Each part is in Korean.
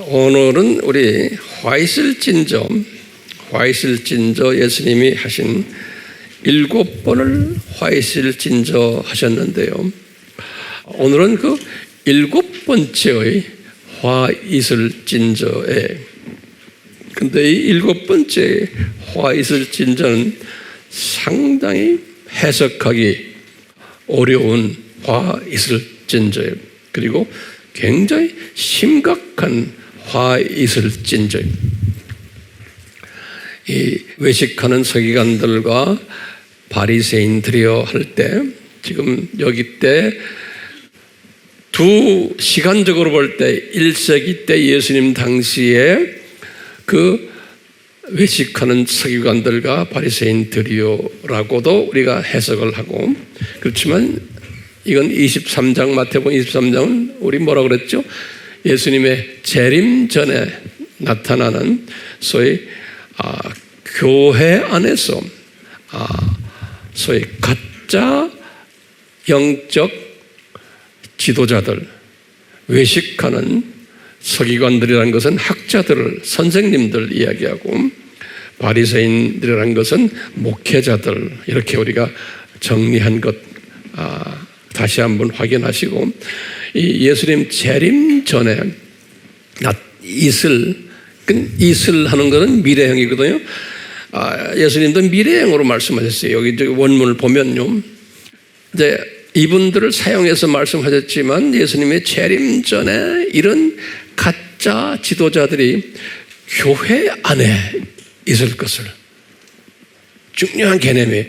오늘은 우리 화이슬진저 예수님이 하신 7번을 화이슬진저 하셨는데요. 오늘은 그 7번째의 화이슬진저에, 근데 이 7번째 화이슬진저는 상당히 해석하기 어려운 화이슬진저예요. 그리고 굉장히 심각한 화이슬진저예요. 이 외식하는 서기관들과 바리새인들이여 할 때, 지금 여기 때 두 시간적으로 볼 때 1세기 때 예수님 당시에 그 외식하는 서기관들과 바리새인들이요라고도 우리가 해석을 하고, 그렇지만 이건 23장, 마태복음 23장은 우리 뭐라고 그랬죠? 예수님의 재림 전에 나타나는 소위 교회 안에서 소위 가짜 영적 지도자들, 외식하는 서기관들이라는 것은 학자들을, 선생님들 이야기하고, 바리새인들이라는 것은 목회자들, 이렇게 우리가 정리한 것 다시 한번 확인하시고, 이 예수님 재림 전에 이슬 하는 것은 미래형이거든요. 예수님도 미래형으로 말씀하셨어요. 여기 원문을 보면요, 이제 이분들을 사용해서 말씀하셨지만 예수님의 재림 전에 이런 가짜 지도자들이 교회 안에 있을 것을, 중요한 개념이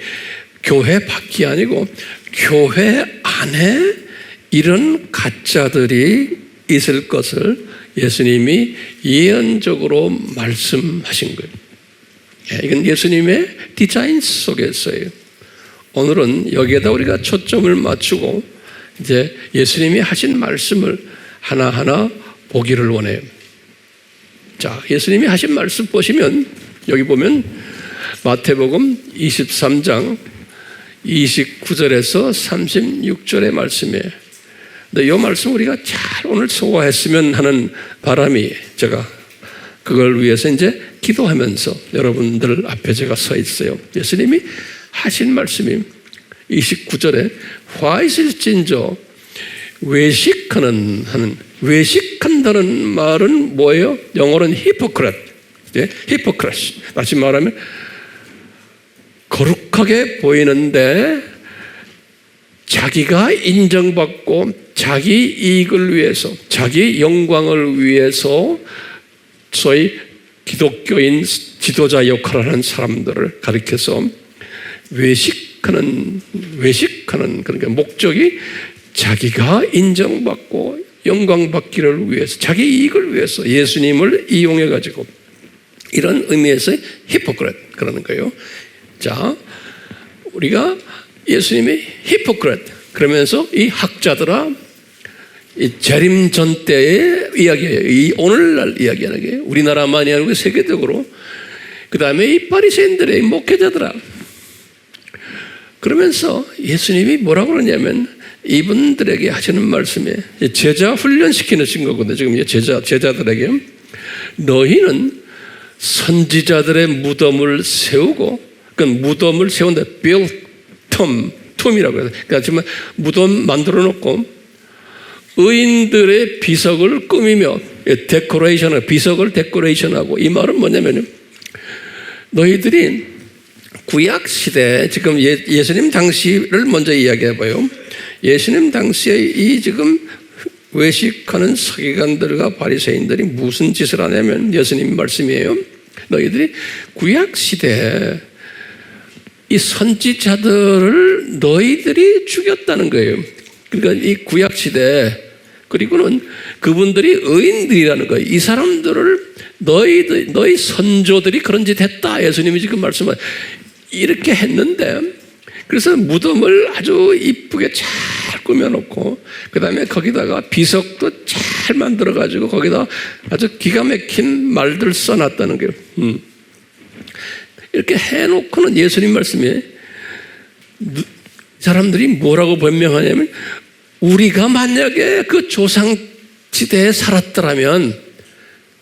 교회 밖이 아니고 교회 안에 이런 가짜들이 있을 것을 예수님이 예언적으로 말씀하신 거예요. 이건 예수님의 디자인 속에서예요. 오늘은 여기에다 우리가 초점을 맞추고 이제 예수님이 하신 말씀을 하나하나 보기를 원해요. 자, 예수님이 하신 말씀 보시면, 여기 보면 마태복음 23장 29절에서 36절의 말씀이에요. 근데 이 말씀 우리가 잘 오늘 소화했으면 하는 바람이, 제가 그걸 위해서 이제 기도하면서 여러분들 앞에 제가 서 있어요. 예수님이 하신 말씀이 29절에 화이슬진저, 외식한다는 말은 뭐예요? 영어로는 히포크레트. 다시 말하면 거룩하게 보이는데 자기가 인정받고 자기 이익을 위해서, 자기 영광을 위해서 소위 기독교인 지도자 역할을 하는 사람들을 가리켜서 외식하는, 그러니까 목적이 자기가 인정받고 영광받기를 위해서, 자기 이익을 위해서 예수님을 이용해가지고, 이런 의미에서 히포크레트 그러는 거예요. 자, 우리가 예수님이 히포크레트 그러면서 이 학자들아, 이 재림 전 때의 이야기예요. 이 오늘날 이야기하는 게 우리나라만이 아니고 세계적으로. 그 다음에 이 바리새인들의 목회자들아, 그러면서 예수님이 뭐라고 그러냐면, 이분들에게 하시는 말씀에 제자 훈련시키는 거거든요. 지금 제자들에게 너희는 선지자들의 무덤을 세우고, 그 무덤을 세운다, build tom이라고 해요. 그러니까 정말 무덤 만들어 놓고 의인들의 비석을 꾸미며 비석을 데코레이션하고, 이 말은 뭐냐면요, 너희들이 구약 시대, 지금 예수님 당시를 먼저 이야기해 봐요. 예수님 당시에 이 지금 외식하는 서기관들과 바리새인들이 무슨 짓을 하냐면, 예수님 말씀이에요. 너희들이 구약 시대에 이 선지자들을 너희들이 죽였다는 거예요. 그러니까 이 구약 시대, 그리고는 그분들이 의인들이라는 거예요. 이 사람들을 너희 선조들이 그런 짓 했다. 예수님이 지금 말씀을 이렇게 했는데, 그래서 무덤을 아주 이쁘게 잘 꾸며놓고, 그 다음에 거기다가 비석도 잘 만들어가지고 거기다 아주 기가 막힌 말들 써놨다는 거예요. 이렇게 해놓고는 예수님 말씀에 사람들이 뭐라고 변명하냐면, 우리가 만약에 그 조상지대에 살았더라면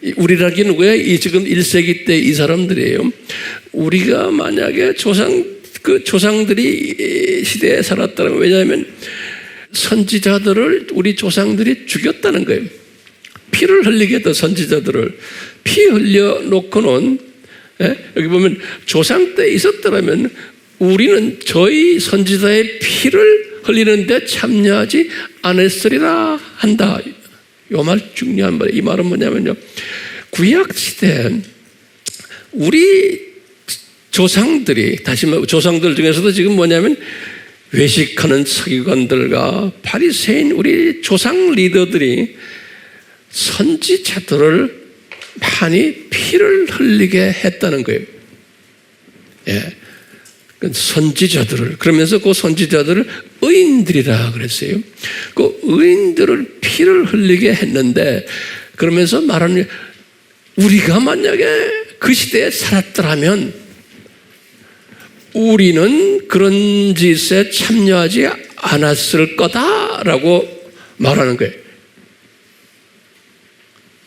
우리라기 누구야? 이 지금 1세기 때 이 사람들이에요. 우리가 만약에 조상들이 시대에 살았다면, 왜냐하면 선지자들을 우리 조상들이 죽였다는 거예요. 피를 흘리게 했던 선지자들을 피 흘려놓고는, 여기 보면 조상 때 있었더라면 우리는 저희 선지자의 피를 흘리는데 참여하지 않았으리라 한다. 이 말 중요한 말이에요. 이 말은 뭐냐면요, 구약 시대 우리 조상들이, 다시 말해 조상들 중에서도 지금 뭐냐면 외식하는 서기관들과 바리새인 우리 조상 리더들이 선지자들을 많이 피를 흘리게 했다는 거예요. 선지자들을, 그러면서 그 선지자들을 의인들이라 그랬어요. 그 의인들을 피를 흘리게 했는데, 그러면서 말하는, 우리가 만약에 그 시대에 살았더라면 우리는 그런 짓에 참여하지 않았을 거다라고 말하는 거예요.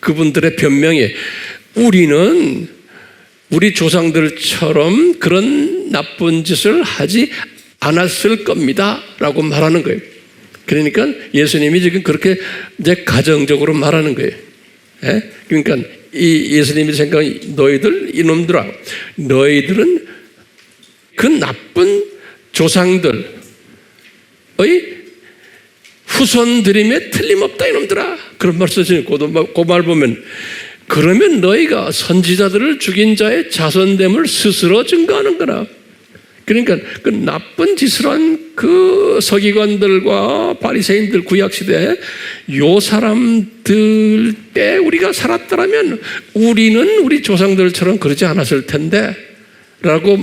그분들의 변명이, 우리는 우리 조상들처럼 그런 나쁜 짓을 하지 않았을 겁니다 라고 말하는 거예요. 그러니까 예수님이 지금 그렇게 이제 가정적으로 말하는 거예요. 그러니까 이 예수님이 생각하는 너희들, 이놈들아, 너희들은 그 나쁜 조상들의 후손들임에 틀림없다 이놈들아, 그런 말 쓰시는 그 말 보면, 그러면 너희가 선지자들을 죽인 자의 자손됨을 스스로 증거하는 거라. 그러니까 그 나쁜 짓을 한 그 서기관들과 바리새인들, 구약시대에 요 사람들 때 우리가 살았더라면 우리는 우리 조상들처럼 그러지 않았을 텐데 라고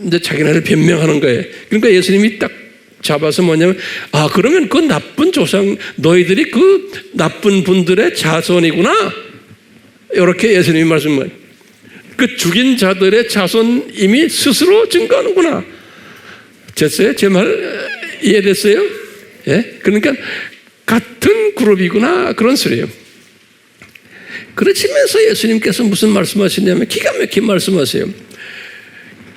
이제 자기네를 변명하는 거예요. 그러니까 예수님이 딱 잡아서 뭐냐면, 그러면 그 나쁜 조상, 너희들이 그 나쁜 분들의 자손이구나, 이렇게 예수님이 말씀을, 그 죽인 자들의 자손 이미 스스로 증거하는구나. 됐어요? 제 말 이해됐어요? 그러니까 같은 그룹이구나, 그런 소리예요. 그러시면서 예수님께서 무슨 말씀하시냐면 기가 막힌 말씀하세요.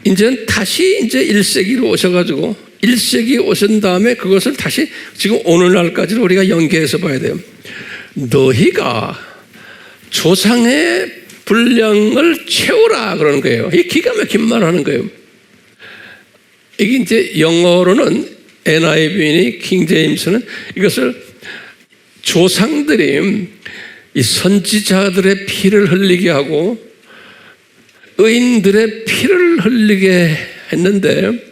이제는 다시 이제 1세기로 오셔가지고 1세기 오신 다음에 그것을 다시 지금 오늘날까지로 우리가 연계해서 봐야 돼요. 너희가 조상의 분량을 채우라 그러는 거예요. 이 기가 막힌 말 하는 거예요. 이게 이제 영어로는 NIV니 킹제임스는 이것을 조상들이 이 선지자들의 피를 흘리게 하고 의인들의 피를 흘리게 했는데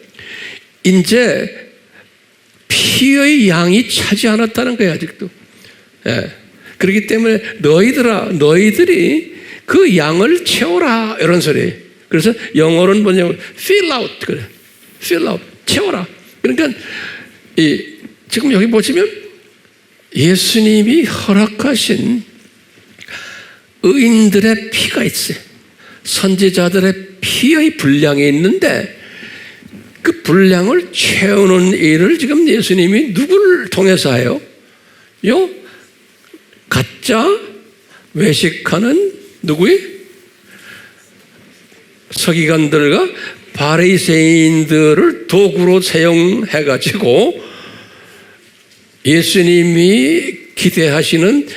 이제 피의 양이 차지 않았다는 거예요, 아직도. 그렇기 때문에 너희들이 그 양을 채워라, 이런 소리. 그래서 영어로는 뭐냐면 fill out, 그래. fill out, 채워라. 그러니까 지금 여기 보시면 예수님이 허락하신 의인들의 피가 있어요. 선지자들의 피의 분량이 있는데 그 분량을 채우는 일을 지금 예수님이 누구를 통해서 해요? 가짜 외식하는 누구의? 서기관들과 바리새인들을 도구로 사용해가지고 예수님이 기대하시는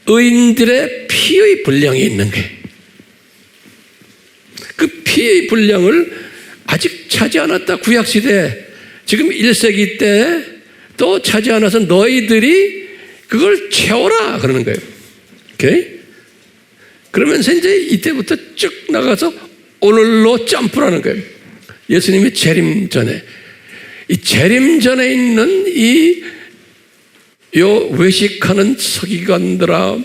의인들의 피의 분량이 있는 거예요. 그 피의 분량을 아직 차지 않았다. 구약시대 지금 1세기 때 또 차지 않아서 너희들이 그걸 채워라 그러는 거예요. 오케이? 그러면서 이제 이때부터 쭉 나가서 오늘로 점프라는 거예요. 예수님이 재림 전에, 이 재림 전에 있는 요 외식하는 서기관들아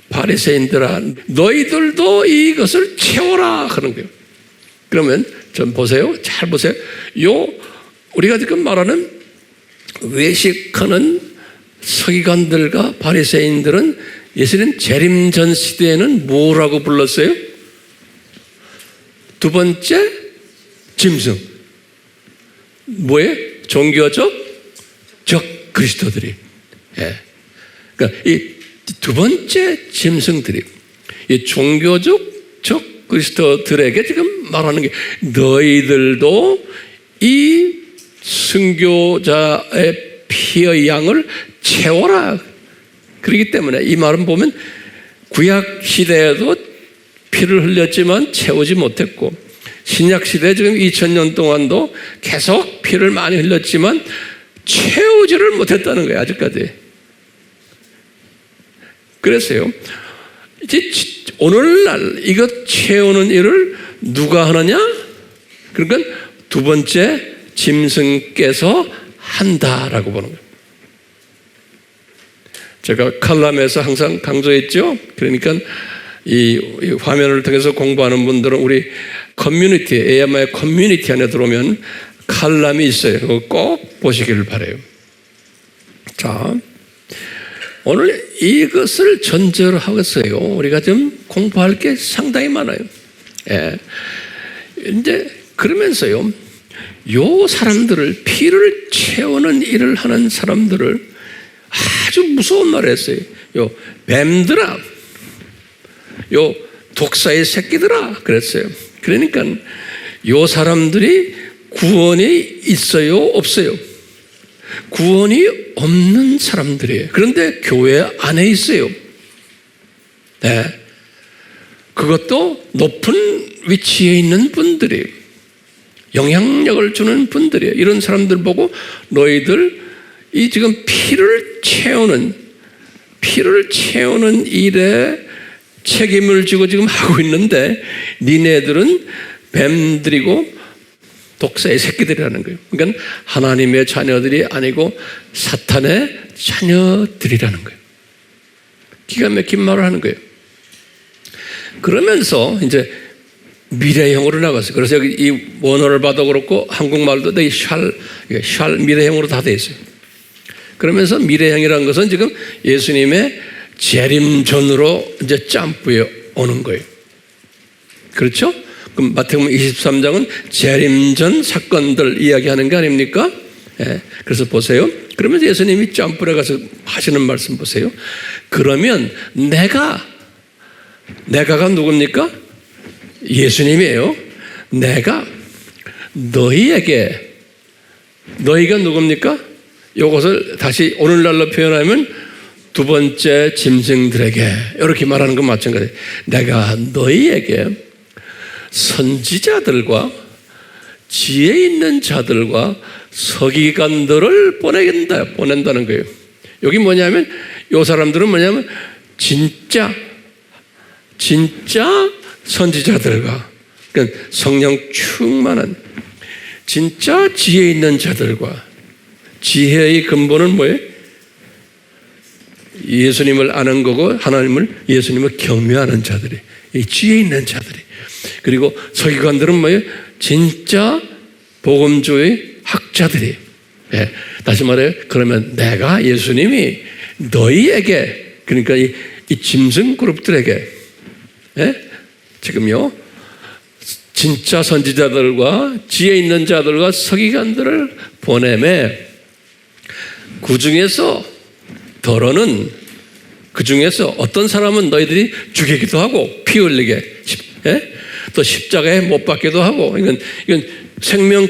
바리새인들아 너희들도 이것을 채워라 그런 거예요. 그러면 좀 보세요. 잘 보세요. 우리가 지금 말하는 외식하는 서기관들과 바리새인들은 예수님 재림 전 시대에는 뭐라고 불렀어요? 두 번째 짐승. 뭐예요? 종교적 적 그리스도들이. 그러니까 이 두 번째 짐승들이 이 종교적 적 그리스도들에게 지금 말하는 게 너희들도 이 순교자의 피의 양을 채워라. 그렇기 때문에 이 말은 보면 구약 시대에도 피를 흘렸지만 채우지 못했고 신약 시대 지금 2000년 동안도 계속 피를 많이 흘렸지만 채우지를 못했다는 거예요. 아직까지. 그래서요. 이제 오늘날 이것 채우는 일을 누가 하느냐? 그러니까 두 번째 짐승께서 한다라고 보는 거예요. 제가 칼럼에서 항상 강조했죠. 그러니까 이 화면을 통해서 공부하는 분들은 우리 커뮤니티, AMI 커뮤니티 안에 들어오면 칼럼이 있어요. 그거 꼭 보시기를 바라요. 자, 오늘 이것을 전제로 하겠어요. 우리가 좀 공부할 게 상당히 많아요. 예. 이제 그러면서요, 요 사람들을 피를 채우는 일을 하는 사람들을 아주 무서운 말을 했어요. 요 뱀들아, 요 독사의 새끼들아 그랬어요. 그러니까 요 사람들이 구원이 있어요, 없어요? 구원이 없는 사람들이에요. 그런데 교회 안에 있어요. 네. 그것도 높은 위치에 있는 분들이에요. 영향력을 주는 분들이에요. 이런 사람들 보고 너희들 이 지금 피를 채우는 일에 책임을 지고 지금 하고 있는데 니네들은 뱀들이고 독사의 새끼들이라는 거예요. 그러니까 하나님의 자녀들이 아니고 사탄의 자녀들이라는 거예요. 기가 막힌 말을 하는 거예요. 그러면서 이제 미래형으로 나갔어요. 그래서 여기 이 원어를 봐도 그렇고 한국말도 샬 미래형으로 다 돼 있어요. 그러면서 미래형이라는 것은 지금 예수님의 재림전으로 이제 점프해 오는 거예요. 그렇죠? 그럼 마태복음 23장은 재림전 사건들 이야기하는 게 아닙니까? 예. 그래서 보세요. 그러면서 예수님이 점프를 가서 하시는 말씀 보세요. 그러면 내가가 누굽니까? 예수님이에요. 내가 너희가 누굽니까? 이것을 다시 오늘날로 표현하면 두 번째 짐승들에게 이렇게 말하는 건 마찬가지예요. 내가 너희에게 선지자들과 지혜 있는 자들과 서기관들을 보낸다는 거예요. 여기 뭐냐면 이 사람들은 뭐냐면 진짜 선지자들과 그러니까 성령 충만한 진짜 지혜 있는 자들과 지혜의 근본은 뭐예요? 예수님을 아는 거고 예수님을 경외하는 자들이 이 지혜 있는 자들이 그리고 서기관들은 뭐예요? 진짜 복음주의 학자들이 예. 다시 말해요. 그러면 내가 예수님이 너희에게 그러니까 이 짐승 그룹들에게 예? 지금요 진짜 선지자들과 지혜 있는 자들과 서기관들을 보내매 그 중에서 어떤 사람은 너희들이 죽이기도 하고 피 흘리게 예? 또 십자가에 못 박기도 하고 이건 생명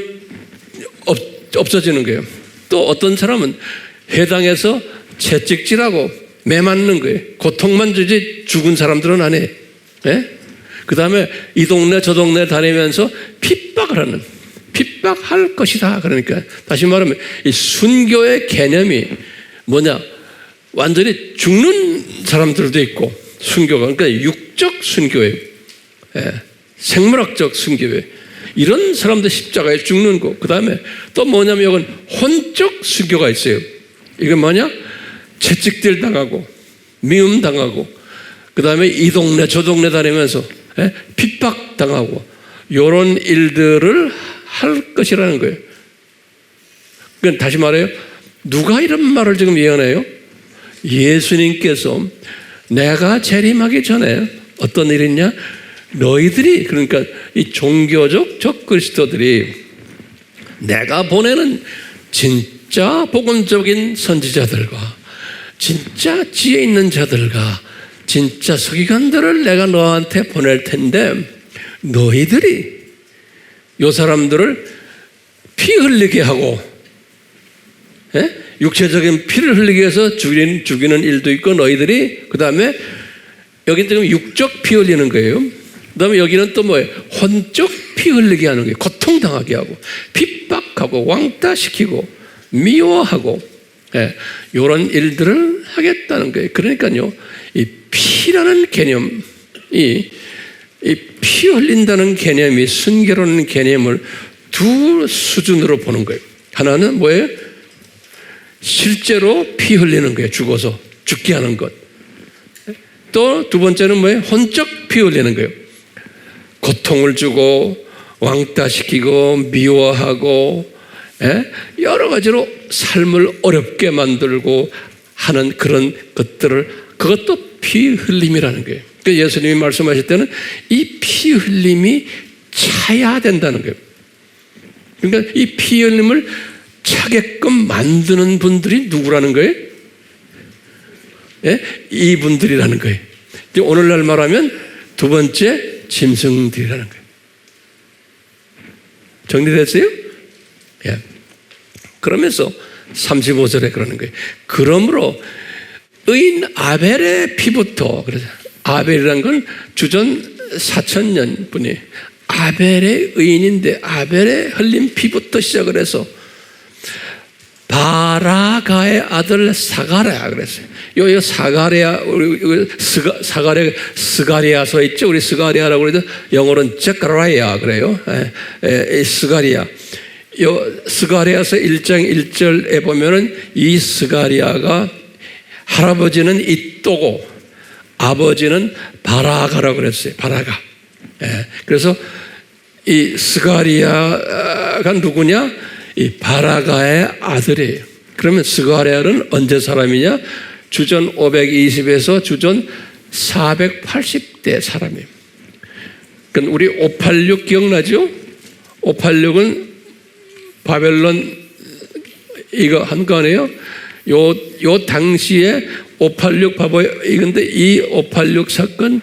없어지는 거예요. 또 어떤 사람은 회당에서 채찍질하고 매 맞는 거예요. 고통만 주지 죽은 사람들은 안 해. 예? 그 다음에 이 동네 저 동네 다니면서 핍박할 것이다. 그러니까 다시 말하면 이 순교의 개념이 뭐냐? 완전히 죽는 사람들도 있고 순교가 그러니까 육적 순교예요. 예. 생물학적 순교예요. 이런 사람들 십자가에 죽는 거. 그 다음에 또 뭐냐면 이건 혼적 순교가 있어요. 이건 뭐냐? 채찍질 당하고 미움 당하고 그 다음에 이 동네 저 동네 다니면서 핍박 당하고 이런 일들을 할 것이라는 거예요. 그러니까 다시 말해요. 누가 이런 말을 지금 예언해요? 예수님께서 내가 재림하기 전에 어떤 일이냐? 너희들이 그러니까 이 종교적 적그리스도들이 내가 보내는 진짜 복음적인 선지자들과 진짜 지혜 있는 자들과 진짜 서기관들을 내가 너한테 보낼 텐데 너희들이 요 사람들을 피 흘리게 하고, 육체적인 피를 흘리게 해서 죽이는 일도 있고, 너희들이 그 다음에 여기는 지금 육적 피 흘리는 거예요. 그 다음에 여기는 또 뭐예요? 혼적 피 흘리게 하는 거예요. 고통당하게 하고 핍박하고 왕따시키고 미워하고, 이런 일들을 하겠다는 거예요. 그러니까요, 이 피라는 개념이, 이 피 흘린다는 개념이, 순교라는 개념을 두 수준으로 보는 거예요. 하나는 뭐예요? 실제로 피 흘리는 거예요. 죽어서 죽게 하는 것. 또 두 번째는 뭐예요? 혼적 피 흘리는 거예요. 고통을 주고 왕따시키고 미워하고, 여러 가지로 삶을 어렵게 만들고 하는 그런 것들을, 그것도 피 흘림이라는 거예요. 예수님이 말씀하실 때는 이 피 흘림이 차야 된다는 거예요. 그러니까 이 피 흘림을 차게끔 만드는 분들이 누구라는 거예요? 이분들이라는 거예요. 오늘날 말하면 두 번째 짐승들이라는 거예요. 정리됐어요? 예. 그러면서 35절에 그러는 거예요. 그러므로 의인 아벨의 피부터, 그래서 아벨이라는 건 주전 4,000년 분이 아벨의 의인인데 아벨의 흘린 피부터 시작을 해서 바라가의 아들 사가랴 그랬어요. 요 사가랴, 우리 스가랴 서 있죠. 우리 스가랴라고 그래도 영어로는 제카라야 그래요. 스가랴. 요 스가랴서 1장 1절에 보면은 이 스가랴가 할아버지는 이또고 아버지는 바라가라고 그랬어요. 바라가. 그래서 이 스가랴가 누구냐? 이 바라가의 아들이에요. 그러면 스가랴는 언제 사람이냐? 주전 520에서 주전 480대 사람이에요. 그러니까 우리 586 기억나죠? 586은 바벨론 이거 한 거 아니에요? 요 당시에 586 봐봐요. 이건데 이 586 사건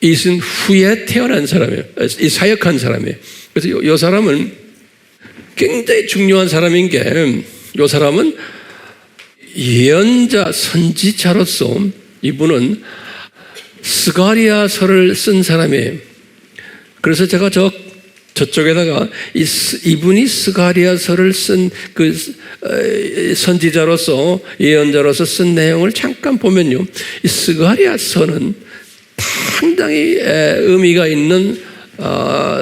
이슨 후에 태어난 사람이에요. 이 사역한 사람이에요. 그래서 요 사람은 굉장히 중요한 사람인 게, 요 사람은 예언자 선지자로서 이분은 스가랴서를 쓴 사람이에요. 그래서 제가 저쪽에다가 이분이 스가랴서를 쓴 그 선지자로서 예언자로서 쓴 내용을 잠깐 보면요, 이 스가랴서는 상당히 의미가 있는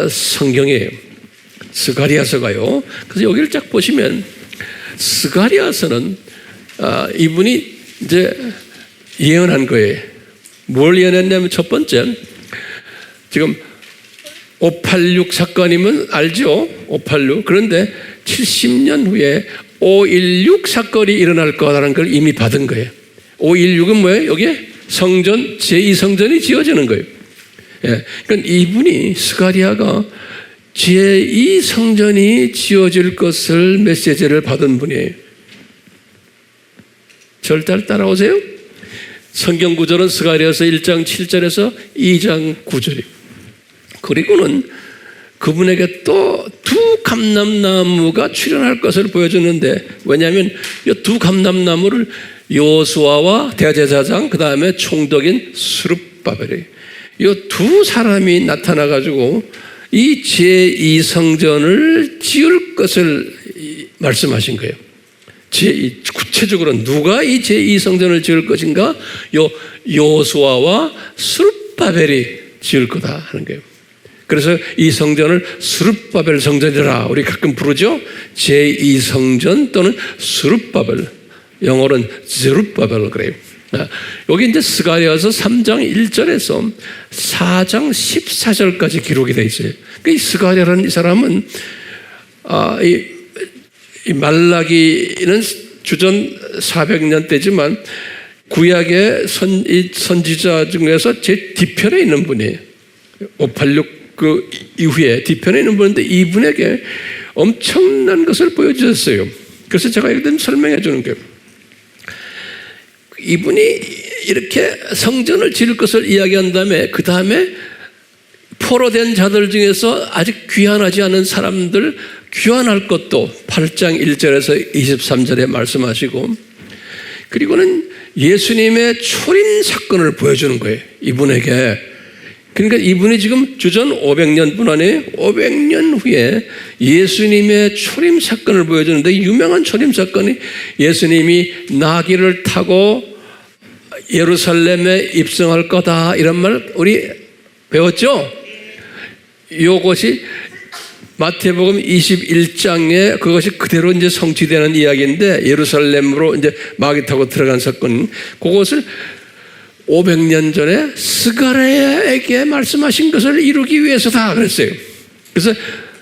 성경이에요. 스가랴서가요. 그래서 여기를 쫙 보시면 스가랴서는 이분이 이제 예언한 거예요. 뭘 예언했냐면 첫 번째, 지금 586 사건이면 알죠? 586. 그런데 70년 후에 516 사건이 일어날 거라는 걸 이미 받은 거예요. 516은 뭐예요? 여기에 성전, 제2성전이 지어지는 거예요. 그러니까 이분이 스가랴가 제2성전이 지어질 것을 메시지를 받은 분이에요. 절대 따라오세요. 성경 구절은 스가랴서 1장 7절에서 2장 9절이에요. 그리고는 그분에게 또 두 감람나무가 출현할 것을 보여주는데, 왜냐하면 이 두 감람나무를 여호수아와 대제사장, 그 다음에 총독인 스룹바벨이, 이 두 사람이 나타나가지고 이 제2성전을 지을 것을 말씀하신 거예요. 구체적으로 누가 이 제2성전을 지을 것인가? 여호수아와 스룹바벨이 지을 거다 하는 거예요. 그래서 이 성전을 스룹바벨 성전이라 우리 가끔 부르죠. 제2성전 또는 스룹바벨, 영어로는 제룹바벨 그래요. 여기 이제 스가랴서 3장 1절에서 4장 14절까지 기록이 되어 있어요. 이 스가랴라는 이 사람은 이 말라기는 주전 400년 때지만 구약의 선지자 중에서 제 뒤편에 있는 분이에요. 586 그 이후에 뒤편에 있는 분인데 이분에게 엄청난 것을 보여주셨어요. 그래서 제가 이렇게 설명해 주는 거예요. 이분이 이렇게 성전을 지을 것을 이야기한 다음에 그 다음에 포로된 자들 중에서 아직 귀환하지 않은 사람들 귀환할 것도 8장 1절에서 23절에 말씀하시고, 그리고는 예수님의 초림 사건을 보여주는 거예요, 이분에게. 그러니까 이분이 지금 주전 500년뿐 아니에요. 500년 후에 예수님의 초림 사건을 보여주는데, 유명한 초림 사건이 예수님이 나귀를 타고 예루살렘에 입성할 거다, 이런 말 우리 배웠죠? 이것이 마태복음 21장에 그것이 그대로 이제 성취되는 이야기인데, 예루살렘으로 이제 마귀 타고 들어간 사건, 그것을 500년 전에 스가랴에게 말씀하신 것을 이루기 위해서다 그랬어요. 그래서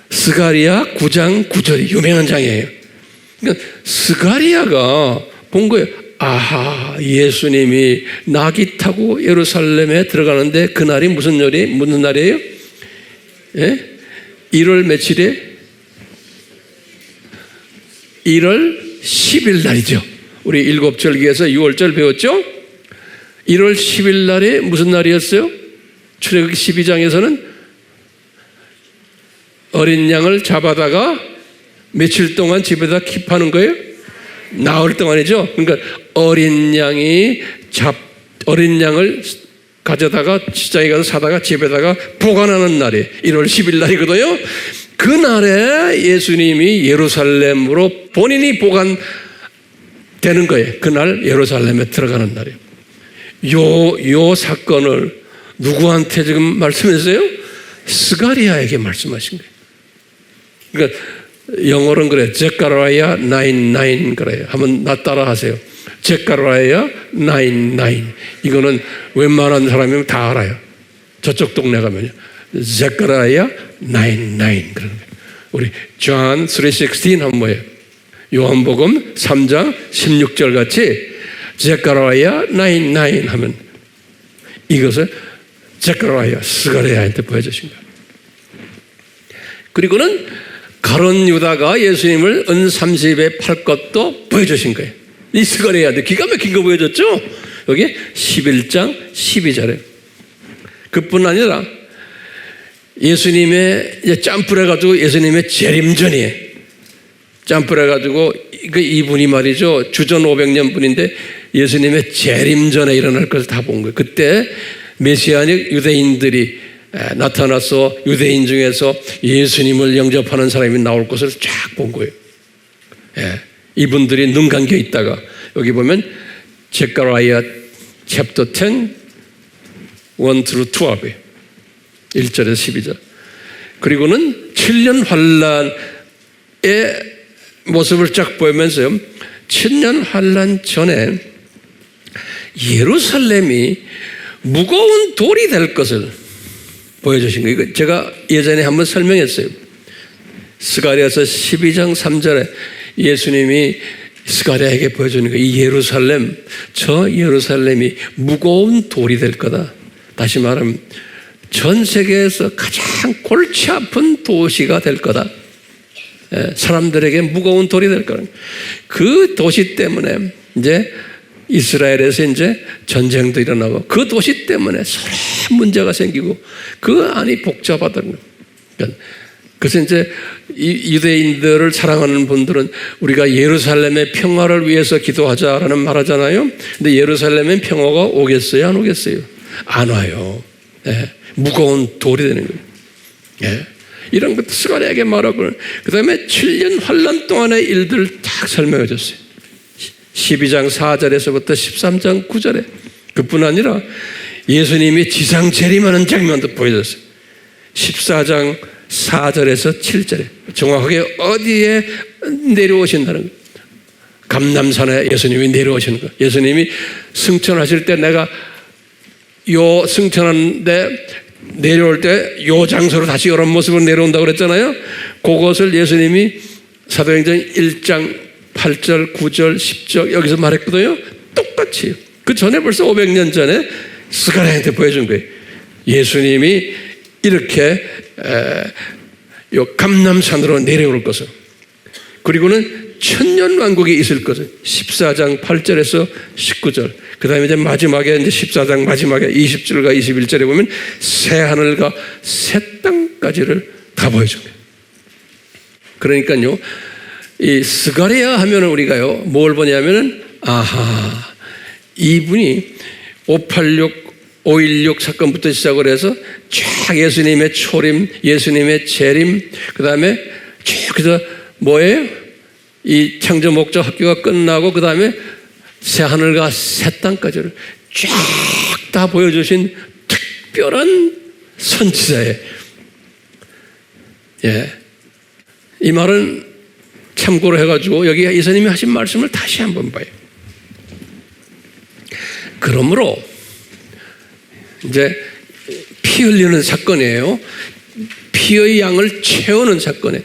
스가랴 9장 9절이 유명한 장이에요. 그러니까 스가랴가 본 거예요. 아하, 예수님이 나귀 타고 예루살렘에 들어가는데 그날이 무슨 날이에요? 예? 1월 며칠에? 1월 10일 날이죠. 우리 7절기에서 6월절 배웠죠? 1월 10일 날이 무슨 날이었어요? 출애굽기 12장에서는 어린 양을 잡아다가 며칠 동안 집에다 킵하는 거예요? 나흘 동안이죠. 그러니까 어린 양을 가져다가 시장에 가서 사다가 집에다가 보관하는 날이 1월 10일 날이거든요. 그 날에 예수님이 예루살렘으로 본인이 보관되는 거예요. 그날 예루살렘에 들어가는 날이에요. 요 사건을 누구한테 지금 말씀했어요? 스가랴에게 말씀하신 거예요. 그러니까 영어로는 그래요. 제카라야 9:9 그래요. 한번 나 따라 하세요. 제카라야 9:9. 이거는 웬만한 사람이면 다 알아요. 저쪽 동네 가면요. 제카라야 9:9 그런 거예요. 우리 John 3:16 하면 뭐예요? 요한복음 3장 16절 같이 제카라야 9:9 하면 이것을 제카라야 스가랴한테 보여주신 거예요. 그리고는 가룟 유다가 예수님을 은 30에 팔 것도 보여주신 거예요. 이 스가랴한테 기가 막힌 거 보여줬죠? 여기 11장 12절에. 그뿐 아니라 예수님의 점프를 해가지고 예수님의 재림전이에요. 점프를 해가지고 이분이 말이죠. 주전 500년 분인데 예수님의 재림전에 일어날 것을 다 본 거예요. 그때 메시아닉 유대인들이 나타나서 유대인 중에서 예수님을 영접하는 사람이 나올 것을 쫙 본 거예요. 이분들이 눈 감겨 있다가 여기 보면 제카라야 챕터 10 1-12 1절에서 12절. 그리고는 7년 환란의 모습을 쫙 보이면서요, 7년 환란 전에 예루살렘이 무거운 돌이 될 것을 보여주신 거예요. 이거 제가 예전에 한번 설명했어요. 스가랴서 12장 3절에 예수님이 스가랴에게 보여주는 거예요. 이 예루살렘, 저 예루살렘이 무거운 돌이 될 거다. 다시 말하면 전 세계에서 가장 골치 아픈 도시가 될 거다. 사람들에게 무거운 돌이 될 거다. 그 도시 때문에 이제 이스라엘에서 이제 전쟁도 일어나고 그 도시 때문에 서로 문제가 생기고 그 안이 복잡하다는 거예요. 그래서 이제 유대인들을 사랑하는 분들은 우리가 예루살렘의 평화를 위해서 기도하자라는 말 하잖아요. 근데 예루살렘엔 평화가 오겠어요? 안 오겠어요? 안 와요. 무거운 돌이 되는 거예요. 이런 것도 스가랴에게 말하고, 그 다음에 7년 환란 동안의 일들을 딱 설명해 줬어요. 12장 4절에서부터 13장 9절에. 그뿐 아니라 예수님이 지상 재림하는 장면도 보여줬어요. 14장 4절에서 7절에 정확하게 어디에 내려오신다는 거예요. 감람산에 예수님이 내려오시는 거예요. 예수님이 승천하실 때 내가 요 승천하는데 내려올 때 요 장소로 다시 이런 모습으로 내려온다고 그랬잖아요. 그것을 예수님이 사도행전 1장 8절, 9절, 10절 여기서 말했거든요. 똑같이 그 전에 벌써 500년 전에 스가랴한테 보여준 거예요. 예수님이 이렇게 요 감람산으로 내려올 것을. 그리고는 천년왕국이 있을 것을 14장 8절에서 19절. 그 다음에 이제 마지막에 이제 14장 마지막에 20절과 21절에 보면 새 하늘과 새 땅까지를 다 보여줍니다. 그러니까요, 이 스가랴 하면은 우리가요, 뭘 보냐면은, 아하, 이분이 5.16 사건부터 시작을 해서 쫙 예수님의 초림, 예수님의 재림, 그 다음에 쭉 그래서 뭐예요? 이 창조 목적 학교가 끝나고 그 다음에 새 하늘과 새 땅까지를 쫙 다 보여주신 특별한 선지자예요. 예. 이 말은 참고로 해가지고 여기 예수님이 하신 말씀을 다시 한번 봐요. 그러므로 이제 피 흘리는 사건이에요. 피의 양을 채우는 사건이에요.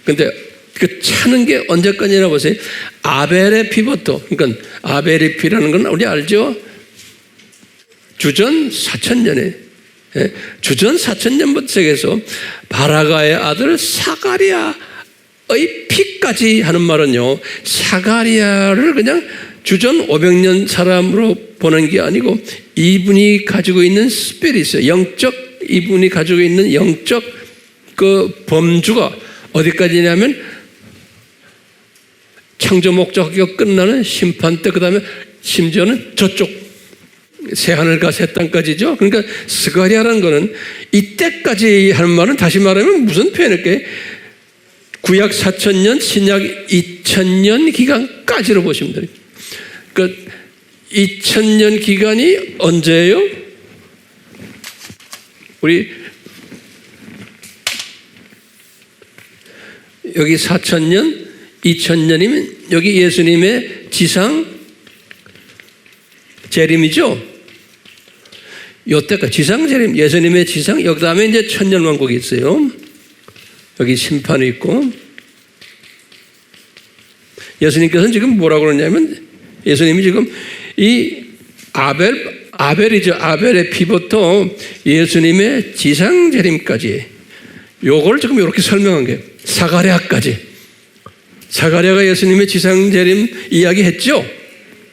근데 그 차는 게 언제까지나 보세요. 아벨의 피부터, 그러니까 아벨의 피라는 건 우리 알죠? 주전 4,000년에 주전 4,000년부터 시작해서 바라가의 아들 사가랴의 피까지 하는 말은요, 사가랴를 그냥 주전 500년 사람으로 보는 게 아니고 이분이 가지고 있는 스피릿이 있어요. 영적, 이분이 가지고 있는 영적 그 범주가 어디까지냐면 창조 목적이 끝나는 심판 때, 그 다음에 심지어는 저쪽 새 하늘과 새 땅까지죠. 그러니까 스가랴라는 거는 이때까지 하는 말은 다시 말하면 무슨 표현일까요? 구약 4,000년, 신약 2,000년 기간까지로 보시면 됩니다. 그러니까 2,000년 기간이 언제예요? 우리 여기 4,000년, 2,000년이면 여기 예수님의 지상 재림이죠. 요때까지 지상 재림, 예수님의 지상, 여기 다음에 이제 천년왕국이 있어요. 여기 심판이 있고. 예수님께서는 지금 뭐라고 그러냐면, 예수님이 지금 이 아벨이죠. 아벨의 피부터 예수님의 지상 재림까지 요걸 지금 이렇게 설명한 거예요. 사가랴까지. 사가랴가 예수님의 지상 재림 이야기 했죠?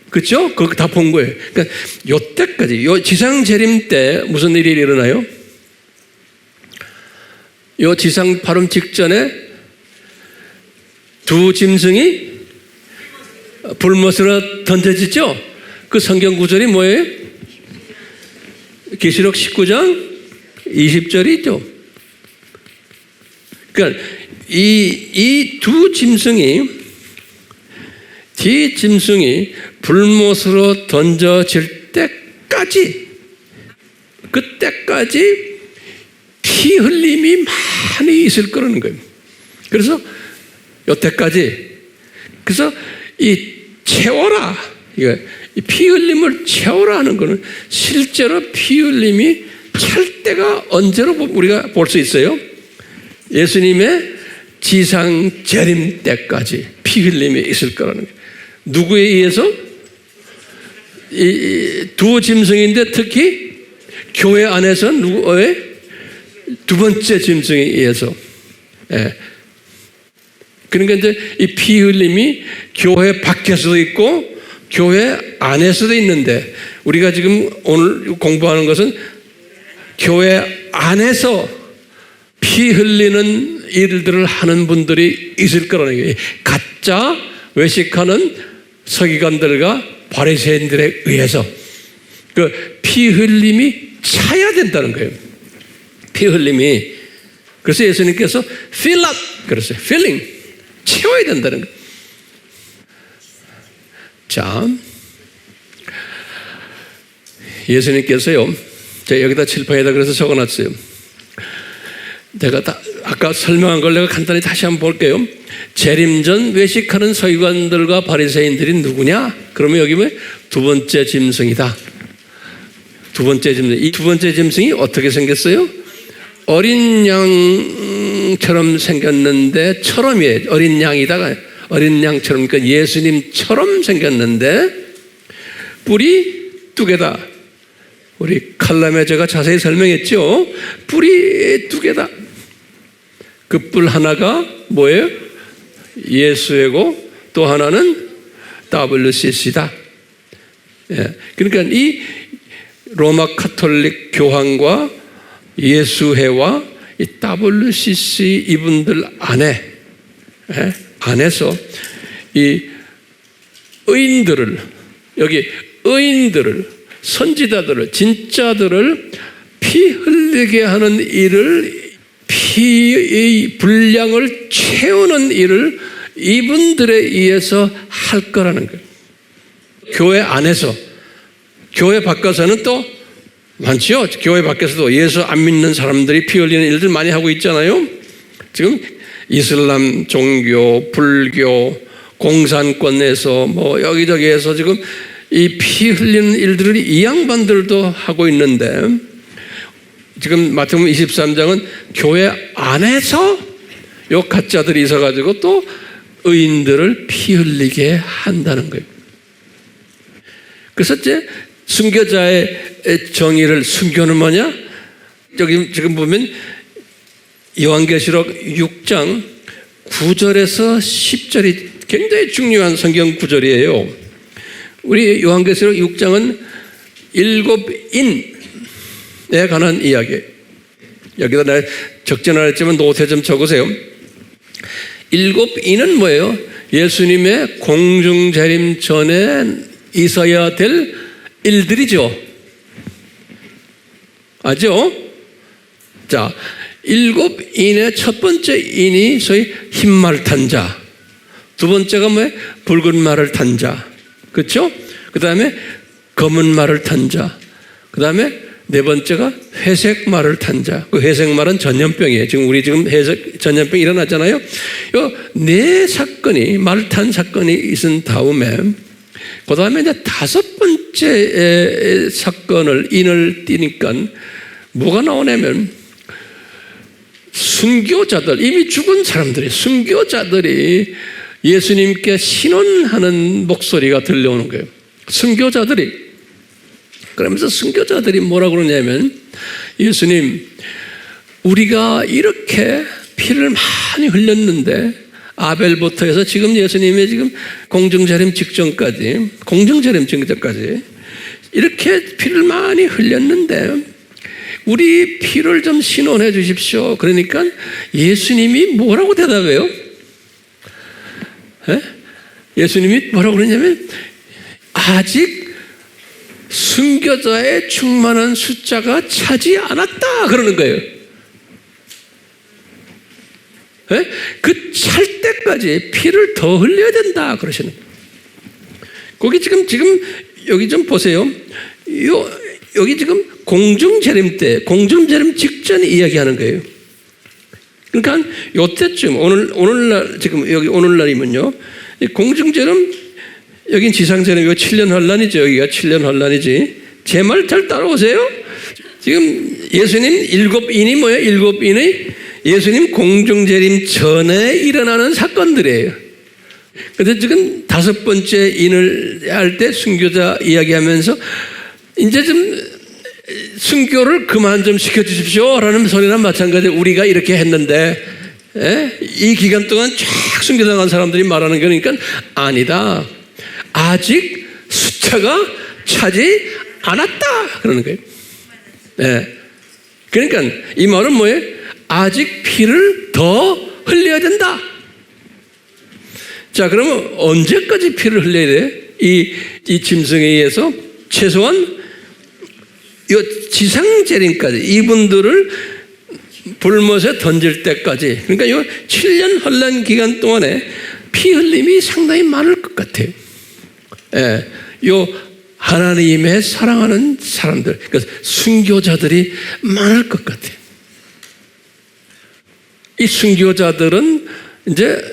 그렇죠? 그거 다 본 거예요. 그러니까 요때까지, 요 지상 재림 때 무슨 일이 일어나요? 요 지상 발음 직전에 두 짐승이 불못으로 던져지죠? 그 성경 구절이 뭐예요? 계시록 19장 20절이죠. 그러니까 이 두 짐승이 불못으로 던져질 때까지, 그때까지 피 흘림이 많이 있을 거라는 거예요. 그래서 여태까지, 그래서 이 채워라, 이 피 흘림을 채워라 하는 거는 실제로 피 흘림이 찰 때가 언제로 우리가 볼 수 있어요? 예수님의 지상 재림 때까지 피 흘림이 있을 거라는 거예요. 누구에 의해서? 이 두 짐승인데 특히 교회 안에서 누구의? 두 번째 짐승에 의해서. 예. 그러니까 이제 이 피 흘림이 교회 밖에서도 있고 교회 안에서도 있는데, 우리가 지금 오늘 공부하는 것은 교회 안에서 피 흘리는 일들을 하는 분들이 있을 거라는 거예요. 가짜 외식하는 서기관들과 바리새인들에 의해서 그 피 흘림이 차야 된다는 거예요. 피 흘림이. 그래서 예수님께서 fill up 그랬어요. filling, 채워야 된다는 거예요. 자, 예수님께서요, 제가 여기다 칠판에다 그래서 적어놨어요. 제가 아까 설명한 걸 내가 간단히 다시 한번 볼게요. 재림 전 외식하는 서기관들과 바리새인들이 누구냐? 그러면 여기 뭐 두 번째 짐승이다. 두 번째 짐승. 이 두 번째 짐승이 어떻게 생겼어요? 어린 양처럼 생겼는데, 처럼이에요. 어린 양이다가 어린 양처럼, 그러니까 예수님처럼 생겼는데 뿔이 두 개다. 우리 칼럼에 제가 자세히 설명했죠. 뿔이 두 개다. 그 뿔 하나가 뭐예요? 예수이고 또 하나는 WCC다. 예. 그러니까 이 로마 카톨릭 교황과 예수회와 이 WCC 이분들 안에서 이 의인들을 선지자들을 진짜들을 피 흘리게 하는 일을 피의 분량을 채우는 일을 이분들에 의해서 할 거라는 거예요. 교회 안에서. 교회 밖에서는 또 많지요. 교회 밖에서도 예수 안 믿는 사람들이 피 흘리는 일들 많이 하고 있잖아요. 지금 이슬람 종교, 불교, 공산권에서 뭐 여기저기에서 지금 이 피 흘리는 일들을 이 양반들도 하고 있는데, 지금 마태복음 23장은 교회 안에서 요 가짜들이 있어가지고 또 의인들을 피 흘리게 한다는 거예요. 그래서 이제 순교자의 정의를, 순교는 뭐냐? 여기 지금 보면 요한계시록 6장 9절에서 10절이 굉장히 중요한 성경 구절이에요. 우리 요한계시록 6장은 7인에 관한 이야기. 여기다 내가 적지 않았지만 노트에 좀 적으세요. 7인은 뭐예요? 예수님의 공중재림 전에 있어야 될 일들이죠. 아죠? 자, 7인의 첫 번째 인이 소위 흰말 탄 자, 두 번째가 뭐예요? 붉은 말을 탄 자, 그렇죠? 그 다음에 검은 말을 탄 자, 그 다음에 네 번째가 회색 말을 탄 자. 그 회색 말은 전염병이에요. 지금 우리 회색 전염병 일어났잖아요. 요 네 사건이, 말 탄 사건이 있은 다음에, 그 다음에 이제 다섯 번째 사건을, 인을 띄니까 뭐가 나오냐면, 순교자들, 이미 죽은 사람들이, 순교자들이 예수님께 신원하는 목소리가 들려오는 거예요. 순교자들이. 그러면서 순교자들이 뭐라고 그러냐면, 예수님, 우리가 이렇게 피를 많이 흘렸는데, 아벨부터 해서 지금 예수님의 지금 공중재림 직전까지 이렇게 피를 많이 흘렸는데 우리 피를 좀 신원해 주십시오. 그러니까 예수님이 뭐라고 대답해요? 예수님이 뭐라고 그러냐면, 아직 순교자의 충만한 숫자가 차지 않았다 그러는 거예요. 그 찰 때까지 피를 더 흘려야 된다 그러시는 거예요. 거기 지금 여기 좀 보세요. 여기 지금 공중재림 때, 공중재림 직전 이야기하는 거예요. 그러니까 요때쯤 오늘날 지금 여기 오늘날이면요, 공중재림, 여긴 지상재림, 여기 7년 환란이죠. 여기가 7년 환란이지. 제 말 잘 따라오세요. 지금 예수님 7인이 뭐예요? 7인의 예수님 공중재림 전에 일어나는 사건들이에요. 그런데 지금 다섯 번째 인을 할 때 순교자 이야기하면서 이제 좀 순교를 그만 좀 시켜주십시오 라는 소리랑 마찬가지로 우리가 이렇게 했는데, 이 기간 동안 쫙 순교당한 사람들이 말하는 거니까 아니다. 아직 숫자가 차지 않았다 그러는 거예요. 그러니까 이 말은 뭐예요? 아직 피를 더 흘려야 된다. 자, 그러면 언제까지 피를 흘려야 돼? 이 짐승에 의해서 최소한 이 지상재림까지, 이분들을 불못에 던질 때까지, 그러니까 이 7년 환란 기간 동안에 피 흘림이 상당히 많을 것 같아요. 요 하나님의 사랑하는 사람들, 그러니까 순교자들이 많을 것 같아요. 이 순교자들은 이제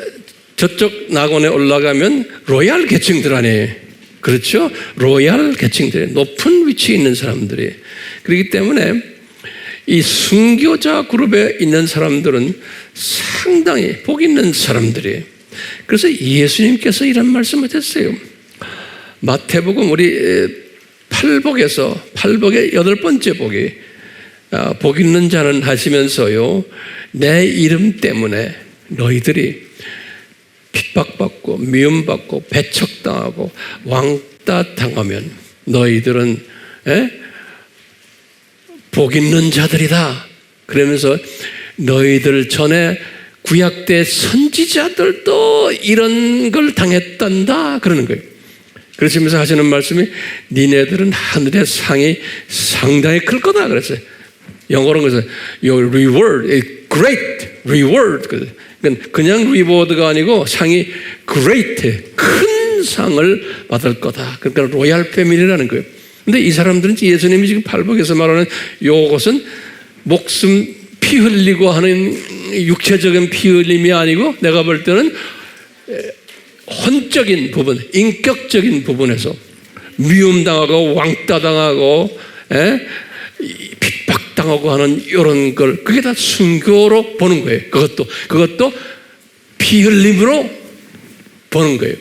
저쪽 낙원에 올라가면 로얄 계층들 아니에요. 그렇죠? 로얄 계층들, 높은 위치에 있는 사람들이. 그렇기 때문에 이 순교자 그룹에 있는 사람들은 상당히 복 있는 사람들이에요. 그래서 예수님께서 이런 말씀을 했어요. 마태복음 우리 8복의 8번째 복이, 복 있는 자는 하시면서요, 내 이름 때문에 너희들이 핍박받고 미움받고 배척당하고 왕따 당하면 너희들은 복 있는 자들이다. 그러면서 너희들 전에 구약 때 선지자들도 이런 걸 당했단다 그러는 거예요. 그러시면서 하시는 말씀이 니네들은 하늘의 상이 상당히 클 거다 그랬어요. 영어로는 그래서 your reward is great reward. 그냥 리워드가 아니고 상이 great, 큰 상을 받을 거다. 그러니까 로얄 패밀리라는 거예요. 근데 이 사람들은 예수님이 지금 팔복에서 말하는 요것은 목숨 피 흘리고 하는 육체적인 피 흘림이 아니고 내가 볼 때는 혼적인 부분, 인격적인 부분에서 미움당하고 왕따당하고 핍박당하고 하는 이런 걸 그게 다 순교로 보는 거예요. 그것도 피 흘림으로 보는 거예요.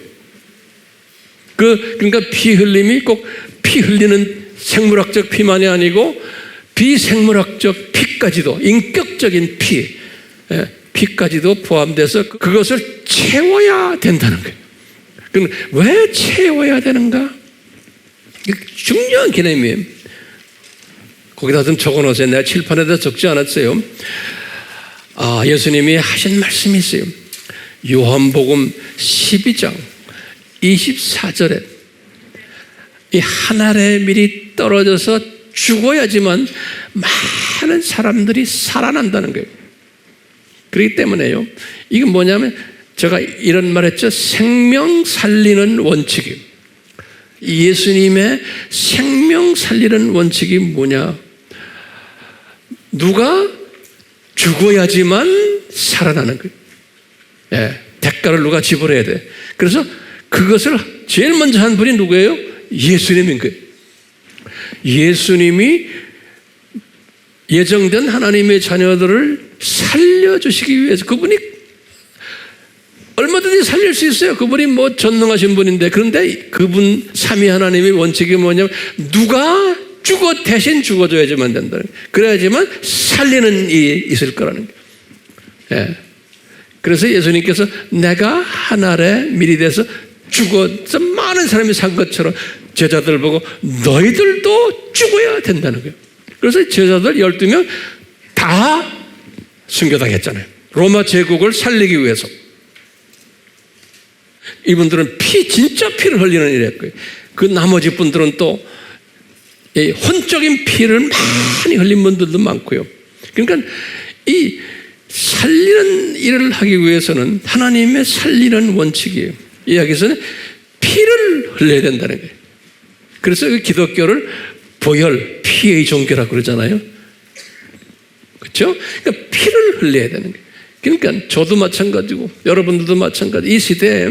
그러니까 피 흘림이 꼭 피 흘리는 생물학적 피만이 아니고 비생물학적 피까지도 인격적인 피까지도 포함돼서 그것을 채워야 된다는 거예요. 그럼 왜 채워야 되는가? 중요한 개념이에요. 거기다 좀 적어놓으세요. 내가 칠판에다 적지 않았어요. 예수님이 하신 말씀이 있어요. 요한복음 12장 24절에 이 하늘에 미리 떨어져서 죽어야지만 많은 사람들이 살아난다는 거예요. 그렇기 때문에요. 이게 뭐냐면 제가 이런 말 했죠. 생명 살리는 원칙이에요. 예수님의 생명 살리는 원칙이 뭐냐? 누가 죽어야지만 살아나는 거예요. 대가를 누가 지불해야 돼. 그래서 그것을 제일 먼저 한 분이 누구예요? 예수님인 거예요. 예수님이 예정된 하나님의 자녀들을 살려주시기 위해서 그분이 얼마든지 살릴 수 있어요. 그분이 전능하신 분인데 그런데 그분 삼위 하나님의 원칙이 뭐냐면 누가 대신 죽어줘야지만 된다는 거예요. 그래야지만 살리는 일이 있을 거라는 거예요. 그래서 예수님께서 내가 하늘에 미리 돼서 죽어서 많은 사람이 산 것처럼 제자들 보고 너희들도 죽어야 된다는 거예요. 그래서 제자들 12명 다 순교당했잖아요. 로마 제국을 살리기 위해서. 이분들은 진짜 피를 흘리는 일을 했고요. 그 나머지 분들은 또 혼적인 피를 많이 흘린 분들도 많고요. 그러니까 이 살리는 일을 하기 위해서는 하나님의 살리는 원칙이에요. 이 이야기에서는 피를 흘려야 된다는 거예요. 그래서 기독교를 보혈, 피의 종교라고 그러잖아요. 그렇죠? 그러니까 피를 흘려야 되는 거예요. 그러니까 저도 마찬가지고 여러분들도 마찬가지. 이 시대에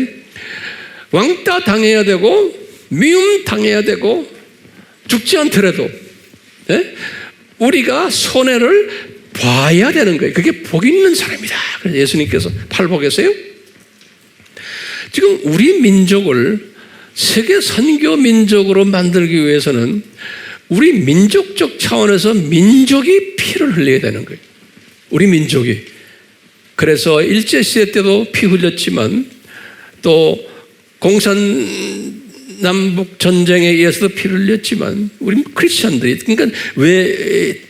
왕따 당해야 되고 미움 당해야 되고 죽지 않더라도 우리가 손해를 봐야 되는 거예요. 그게 복 있는 사람이다. 그래서 예수님께서 팔복에서요. 지금 우리 민족을 세계 선교 민족으로 만들기 위해서는 우리 민족적 차원에서 민족이 피를 흘려야 되는 거예요. 우리 민족이. 그래서 일제시대 때도 피 흘렸지만 또 공산남북 전쟁에 의해서도 피를 흘렸지만 우리 크리스찬들이 그러니까 왜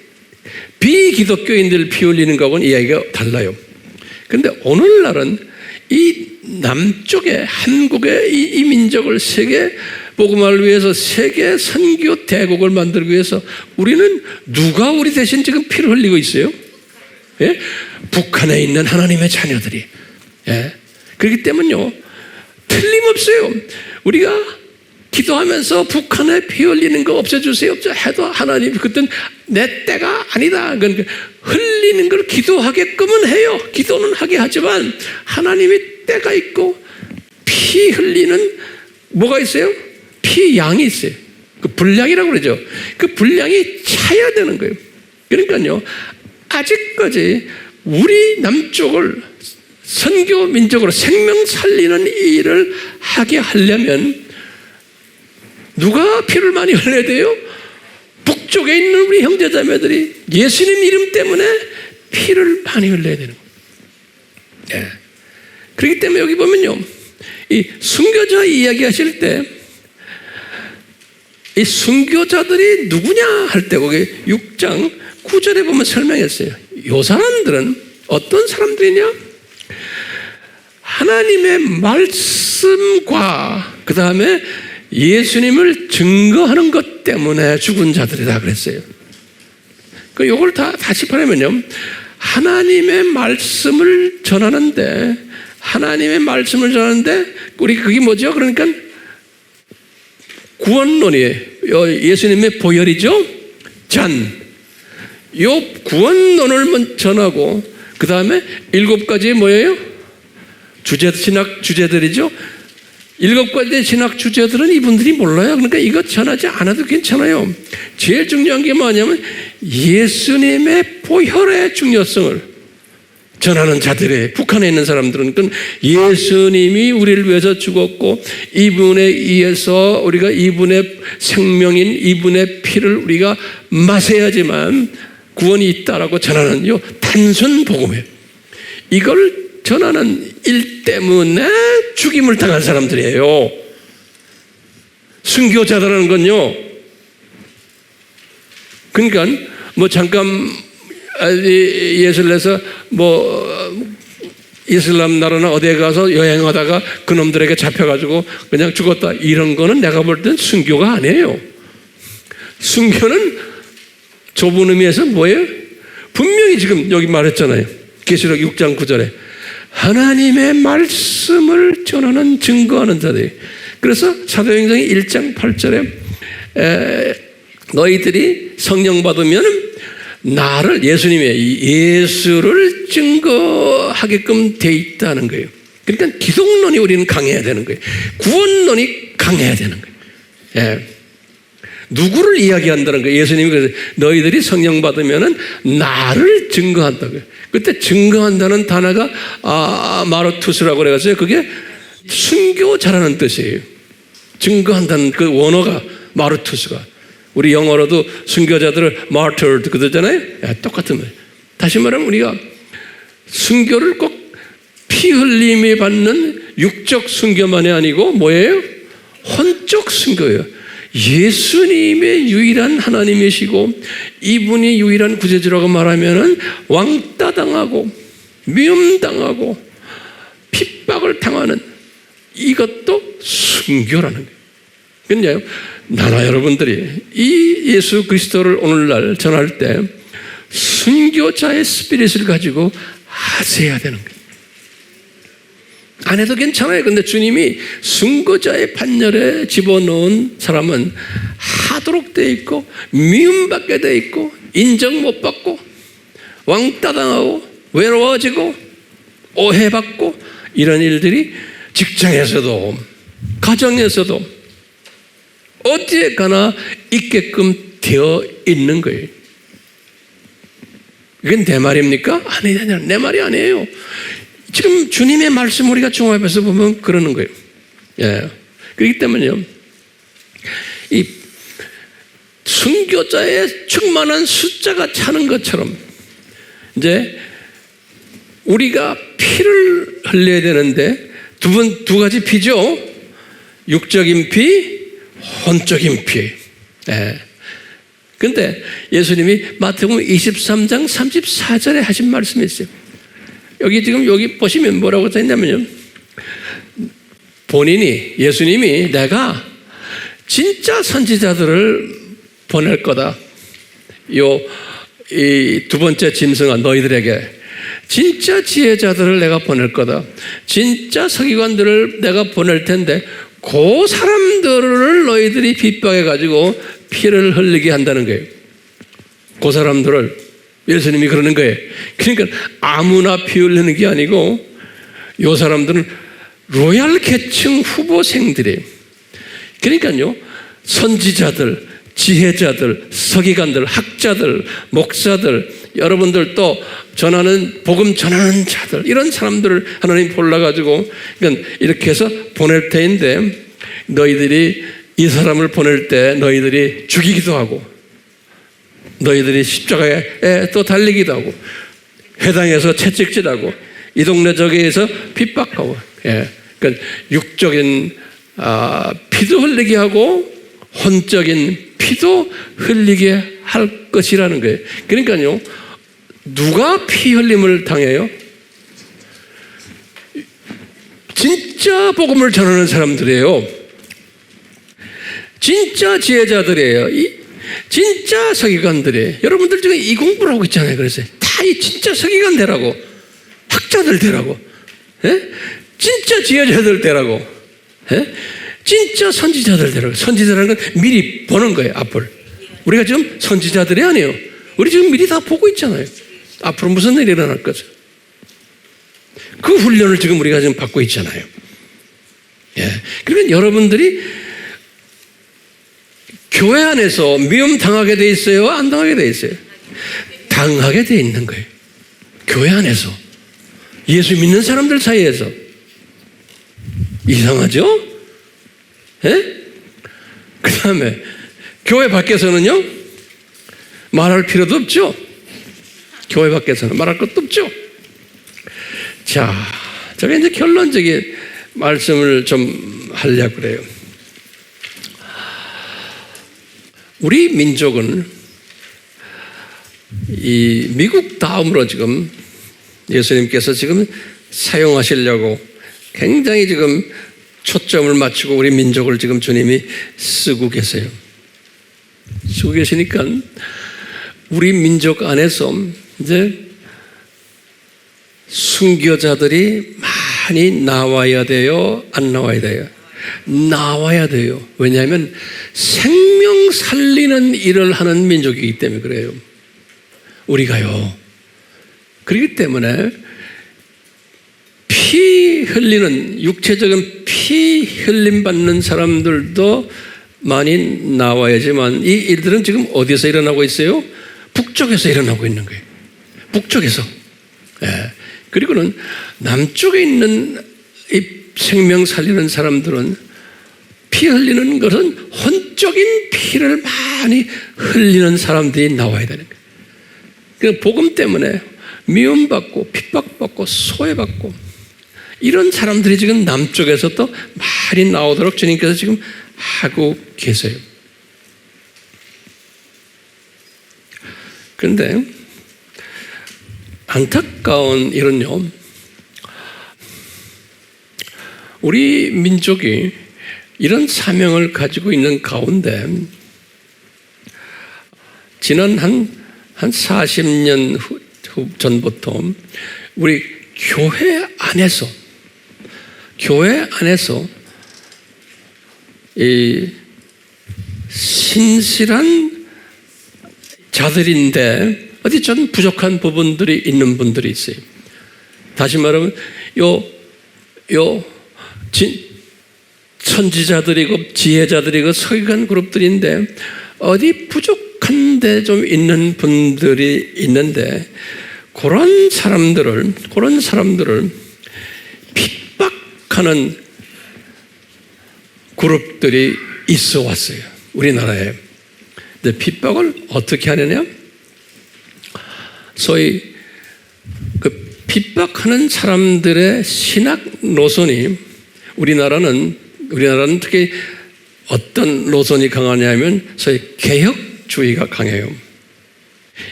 비기독교인들 피 흘리는 거하고는 이야기가 달라요. 그런데 오늘날은 이 남쪽의 한국의 이 민족을 세계 복음화를 위해서 세계 선교 대국을 만들기 위해서 우리는 누가 우리 대신 지금 피를 흘리고 있어요? 북한에 있는 하나님의 자녀들이. 그렇기 때문에요. 틀림없어요. 우리가 기도하면서 북한에 피 흘리는 거 없애주세요. 해도 하나님 그땐 내 때가 아니다. 그러니까 흘리는 걸 기도하게끔은 해요. 기도는 하게 하지만 하나님이 때가 있고 피 흘리는 뭐가 있어요? 피 양이 있어요. 그 분량이라고 그러죠. 그 분량이 차야 되는 거예요. 그러니까요. 아직까지 우리 남쪽을 선교 민족으로 생명 살리는 일을 하게 하려면 누가 피를 많이 흘려야 돼요? 북쪽에 있는 우리 형제자매들이 예수님 이름 때문에 피를 많이 흘려야 되는 거예요. 그렇기 때문에 여기 보면요, 이 순교자 이야기하실 때 이 순교자들이 누구냐 할 때 거기 6장 9절에 보면 설명했어요. 이 사람들은 어떤 사람들이냐? 하나님의 말씀과 그 다음에 예수님을 증거하는 것 때문에 죽은 자들이다 그랬어요. 이걸 다시 말하면요, 하나님의 말씀을 전하는데 우리 그게 뭐죠? 그러니까 구원론이에요. 예수님의 보혈이죠. 요 구원론을 전하고 그 다음에 7가지 뭐예요? 신학 주제들이죠. 7가지 신학 주제들은 이분들이 몰라요. 그러니까 이거 전하지 않아도 괜찮아요. 제일 중요한 게 뭐냐면 예수님의 보혈의 중요성을 전하는 자들이, 북한에 있는 사람들은 예수님이 우리를 위해서 죽었고 이분에 의해서 우리가 이분의 생명인 이분의 피를 우리가 마셔야지만 구원이 있다라고 전하는 요 단순 복음이에요. 이걸 전하는 일 때문에 죽임을 당한 사람들이에요. 순교자들은 건요, 그러니까 뭐 잠깐 예술에서 이슬람 나라나 어디에 가서 여행하다가 그놈들에게 잡혀가지고 그냥 죽었다, 이런 거는 내가 볼 땐 순교가 아니에요. 순교는 좁은 의미에서 뭐예요? 분명히 지금 여기 말했잖아요. 계시록 6장 9절에 하나님의 말씀을 전하는 증거하는 자들. 그래서 사도행전 1장 8절에 너희들이 성령 받으면 나를, 예수를 증거하게끔 돼 있다는 거예요. 그러니까 기독론이 우리는 강해야 되는 거예요. 구원론이 강해야 되는 거예요. 예. 누구를 이야기한다는 거예요? 예수님이 그래서 너희들이 성령 받으면은 나를 증거한다고요. 그때 증거한다는 단어가 마르투스라고 그래가지고 그게 순교자라는 뜻이에요. 증거한다는 그 원어가 마르투스가. 우리 영어로도 순교자들을 martyred 그러잖아요. 똑같은 거예요. 다시 말하면 우리가 순교를 꼭 피 흘림이 받는 육적 순교만이 아니고 뭐예요? 혼적 순교예요. 예수님의 유일한 하나님이시고 이분이 유일한 구세주라고 말하면은 왕따 당하고 미움 당하고 핍박을 당하는 이것도 순교라는 거예요. 그러니까요, 나나 여러분들이 이 예수 그리스도를 오늘날 전할 때 순교자의 스피릿을 가지고 하셔야 되는 거예요. 안 해도 괜찮아요. 근데 주님이 순교자의 판열에 집어넣은 사람은 하도록 돼 있고 미움받게 돼 있고 인정 못 받고 왕따 당하고 외로워지고 오해받고 이런 일들이 직장에서도 가정에서도 어디에 가나 있게끔 되어 있는 거예요. 이건 내 말입니까? 아니냐, 내 말이 아니에요. 지금 주님의 말씀 우리가 종합해서 보면 그러는 거예요. 예. 그렇기 때문에요, 이 순교자의 충만한 숫자가 차는 것처럼 이제 우리가 피를 흘려야 되는데 두 가지 피죠. 육적인 피, 혼적인 피. 예. 근데 예수님이 마태복음 23장 34절에 하신 말씀이 있어요. 여기 보시면 뭐라고 써있냐면요, 본인이, 예수님이 내가 진짜 선지자들을 보낼 거다. 이 두 번째 짐승아, 너희들에게 진짜 지혜자들을 내가 보낼 거다. 진짜 서기관들을 내가 보낼 텐데 그 사람들을 너희들이 핍박해가지고 피를 흘리게 한다는 거예요. 그 사람들을 예수님이 그러는 거예요. 그러니까 아무나 피 흘리는 게 아니고 이 사람들은 로얄 계층 후보생들이에요. 그러니까요, 선지자들, 지혜자들, 서기관들, 학자들, 목사들, 여러분들 또 전하는 복음 전하는 자들, 이런 사람들을 하나님 골라가지고 그러니까 이렇게 해서 보낼 테인데 너희들이 이 사람을 보낼 때 너희들이 죽이기도 하고 너희들이 십자가에 또 달리기도 하고 회당에서 채찍질하고 이 동네 저기에서 핍박하고, 그러니까 육적인 피도 흘리게 하고 혼적인 피도 흘리게 할 것이라는 거예요. 그러니까요, 누가 피 흘림을 당해요? 진짜 복음을 전하는 사람들이에요. 진짜 지혜자들이에요. 진짜 서기관들이에요. 여러분들 지금 이 공부를 하고 있잖아요. 그래서 다 이 진짜 서기관 되라고, 학자들 되라고, 진짜 지혜자들 되라고, 진짜 선지자들 되라고. 선지자라는 건 미리 보는 거예요, 앞을. 우리가 지금 선지자들이 아니에요. 우리 지금 미리 다 보고 있잖아요. 앞으로 무슨 일이 일어날 거죠. 그 훈련을 지금 우리가 지금 받고 있잖아요. 그러면 여러분들이 교회 안에서 미움 당하게 돼 있어요? 안 당하게 돼 있어요? 당하게 돼 있는 거예요. 교회 안에서. 예수 믿는 사람들 사이에서. 이상하죠? 그 다음에 교회 밖에서는요? 말할 필요도 없죠? 교회 밖에서는 말할 것도 없죠? 자, 제가 이제 결론적인 말씀을 좀 하려고 그래요. 우리 민족은 이 미국 다음으로 지금 예수님께서 지금 사용하시려고 굉장히 지금 초점을 맞추고 우리 민족을 지금 주님이 쓰고 계세요. 쓰고 계시니까 우리 민족 안에서 이제 순교자들이 많이 나와야 돼요? 안 나와야 돼요? 나와야 돼요. 왜냐하면 생명 살리는 일을 하는 민족이기 때문에 그래요. 우리가요. 그렇기 때문에 피 흘리는, 육체적인 피 흘림 받는 사람들도 많이 나와야지만 이 일들은 지금 어디서 일어나고 있어요? 북쪽에서 일어나고 있는 거예요. 북쪽에서. 그리고는 남쪽에 있는 이 생명 살리는 사람들은 피 흘리는 것은 혼적인 피를 많이 흘리는 사람들이 나와야 되는 거예요. 그 복음 때문에 미움받고 핍박받고 소외받고 이런 사람들이 지금 남쪽에서 또 많이 나오도록 주님께서 지금 하고 계세요. 그런데 안타까운 일은요, 우리 민족이 이런 사명을 가지고 있는 가운데 지난 한 40년 전부터 우리 교회 안에서 이 신실한 자들인데 어디 좀 부족한 부분들이 있는 분들이 있어요. 다시 말하면 선지자들이고 지혜자들이고 서기관 그룹들인데 어디 부족한데 좀 있는 분들이 있는데 그런 사람들을 핍박하는 그룹들이 있어 왔어요. 우리나라에. 근데 핍박을 어떻게 하느냐? 소위 그 핍박하는 사람들의 신학 노선이 우리나라는 특히 어떤 노선이 강하냐면 소위 개혁주의가 강해요.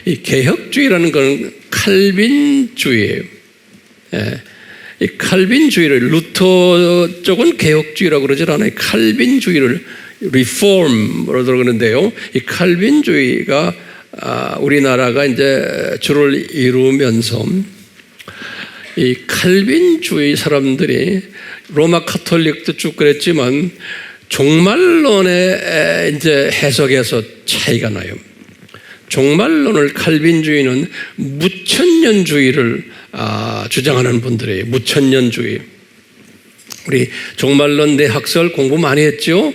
이 개혁주의라는 것은 칼빈주의예요. 이 칼빈주의를 루터 쪽은 개혁주의라고 그러지 않아요. 칼빈주의를 리폼으로 그러는데요. 이 칼빈주의가 우리나라가 이제 주를 이루면서 이 칼빈주의 사람들이 로마 카톨릭도 쭉 그랬지만 종말론의 이제 해석에서 차이가 나요. 종말론을 칼빈주의는 무천년주의를 주장하는 분들이에요. 무천년주의. 우리 종말론 내학설 공부 많이 했죠?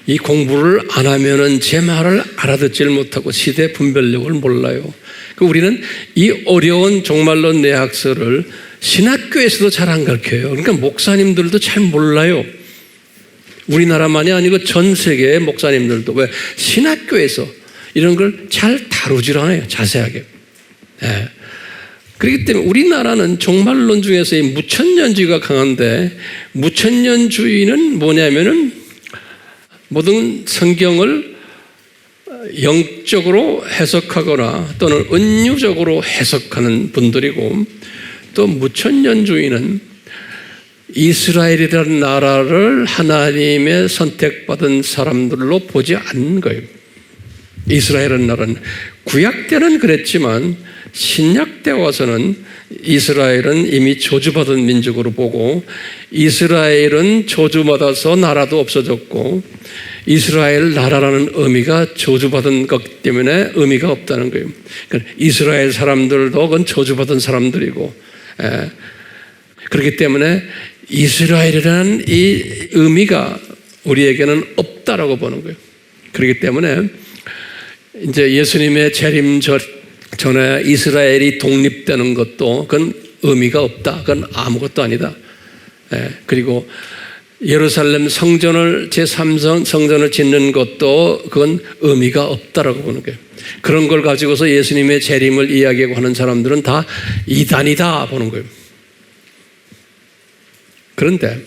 이 공부를 안 하면은 제 말을 알아듣질 못하고 시대 분별력을 몰라요. 우리는 이 어려운 종말론 내학설을 신학교에서도 잘 안 가르쳐요. 그러니까 목사님들도 잘 몰라요. 우리나라만이 아니고 전 세계의 목사님들도 왜 신학교에서 이런 걸 잘 다루질 않아요. 자세하게. 그렇기 때문에 우리나라는 종말론 중에서 이 무천년주의가 강한데, 무천년주의는 뭐냐면은 모든 성경을 영적으로 해석하거나 또는 은유적으로 해석하는 분들이고, 또 무천년주의는 이스라엘이라는 나라를 하나님의 선택받은 사람들로 보지 않는 거예요. 이스라엘은 나라는 구약 때는 그랬지만 신약 때 와서는 이스라엘은 이미 저주받은 민족으로 보고, 이스라엘은 저주받아서 나라도 없어졌고, 이스라엘 나라라는 의미가 저주받은 것 때문에 의미가 없다는 거예요. 그러니까 이스라엘 사람들도 그건 저주받은 사람들이고, 그렇기 때문에 이스라엘이라는 이 의미가 우리에게는 없다라고 보는 거예요. 그렇기 때문에 이제 예수님의 재림 전에 이스라엘이 독립되는 것도 그건 의미가 없다. 그건 아무것도 아니다. 그리고 예루살렘 성전을 제3성 성전을 짓는 것도 그건 의미가 없다라고 보는 거예요. 그런 걸 가지고서 예수님의 재림을 이야기하고 하는 사람들은 다 이단이다 보는 거예요. 그런데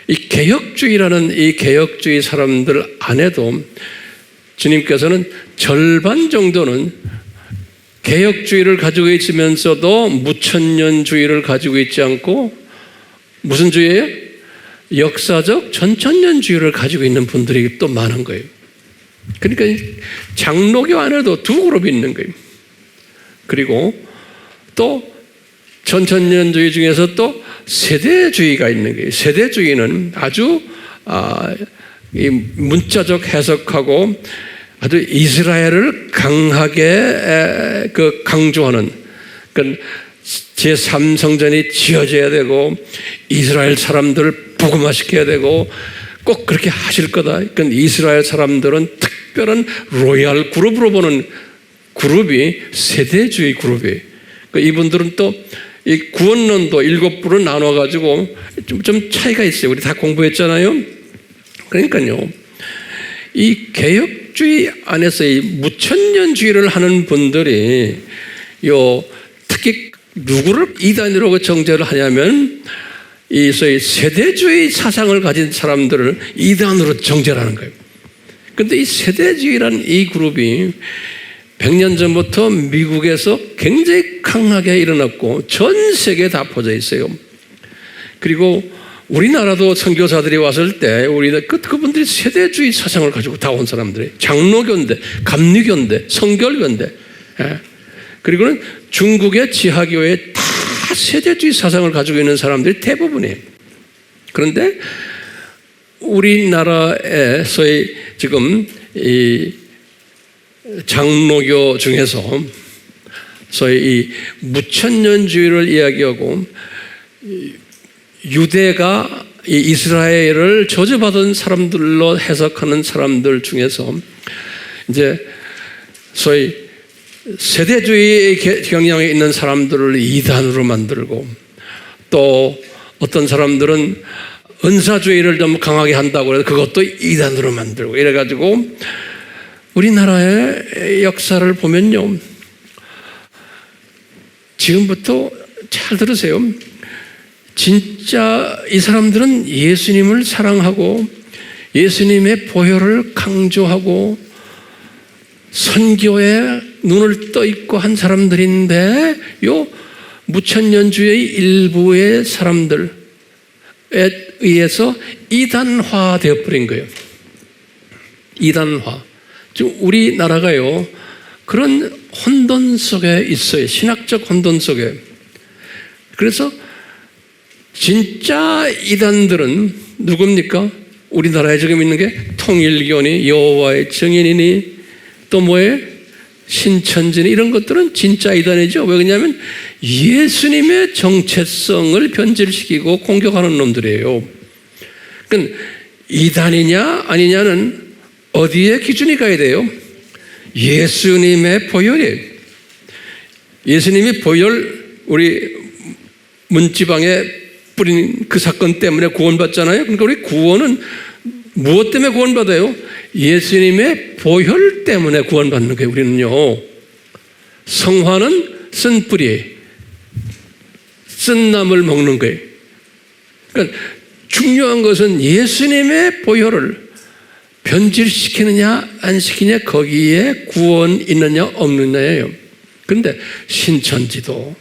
이 개혁주의라는 이 개혁주의 사람들 안에도 주님께서는 절반 정도는 개혁주의를 가지고 있으면서도 무천년주의를 가지고 있지 않고, 무슨 주의예요? 역사적 전천년주의를 가지고 있는 분들이 또 많은 거예요. 그러니까 장로교 안에도 두 그룹이 있는 거예요. 그리고 또 전천년주의 중에서 또 세대주의가 있는 거예요. 세대주의는 아주 이 문자적 해석하고 아주 이스라엘을 강하게 강조하는, 그러니까 제3성전이 지어져야 되고 이스라엘 사람들을 복음화시켜야 되고 꼭 그렇게 하실 거다. 그러니까 이스라엘 사람들은 특별한 로얄 그룹으로 보는 그룹이 세대주의 그룹이에요. 그러니까 이분들은 또 이 구원론도 7부로 나눠가지고 좀 차이가 있어요. 우리 다 공부했잖아요. 그러니까요, 이 개혁주의 안에서 이 무천년주의를 하는 분들이 특히 누구를 이단으로 정죄를 하냐면 이 소위 세대주의 사상을 가진 사람들을 이단으로 정죄를 하는 거예요. 그런데 이 세대주의라는 이 그룹이 100년 전부터 미국에서 굉장히 강하게 일어났고 전 세계에 다 퍼져 있어요. 그리고 우리나라도 선교사들이 왔을 때 그분들이 세대주의 사상을 가지고 다 온 사람들이, 장로교인데, 감리교인데, 성결교인데, 그리고는 중국의 지하교회 다 세대주의 사상을 가지고 있는 사람들이 대부분이에요. 그런데 우리나라에서의 지금 이 장로교 중에서 소위 이 무천년주의를 이야기하고 유대가 이 이스라엘을 저주받은 사람들로 해석하는 사람들 중에서 이제 소위 세대주의 경향에 있는 사람들을 이단으로 만들고, 또 어떤 사람들은 은사주의를 좀 강하게 한다고 해서 그것도 이단으로 만들고, 이래가지고 우리나라의 역사를 보면요, 지금부터 잘 들으세요. 진짜 이 사람들은 예수님을 사랑하고 예수님의 보혈을 강조하고 선교에 눈을 떠 있고 한 사람들인데, 요 무천년주의 일부의 사람들에 의해서 이단화 되어버린 거예요. 이단화. 지금 우리나라가요, 그런 혼돈 속에 있어요. 신학적 혼돈 속에. 그래서 진짜 이단들은 누굽니까? 우리나라에 지금 있는 게 통일교니, 여호와의 증인이니, 또 뭐예요? 신천지니, 이런 것들은 진짜 이단이죠. 왜 그러냐면 예수님의 정체성을 변질시키고 공격하는 놈들이에요. 그러니까 이단이냐 아니냐는 어디에 기준이 가야 돼요? 예수님의 보혈이에요. 예수님이 보혈, 우리 문지방에 뿌린 그 사건 때문에 구원받잖아요. 그러니까 우리 구원은 무엇 때문에 구원받아요? 예수님의 보혈 때문에 구원받는 거예요. 우리는요, 성화는 쓴 뿌리, 쓴 나물 먹는 거예요. 그러니까 중요한 것은 예수님의 보혈을 변질시키느냐 안 시키느냐 거기에 구원 있느냐 없느냐예요. 그런데 신천지도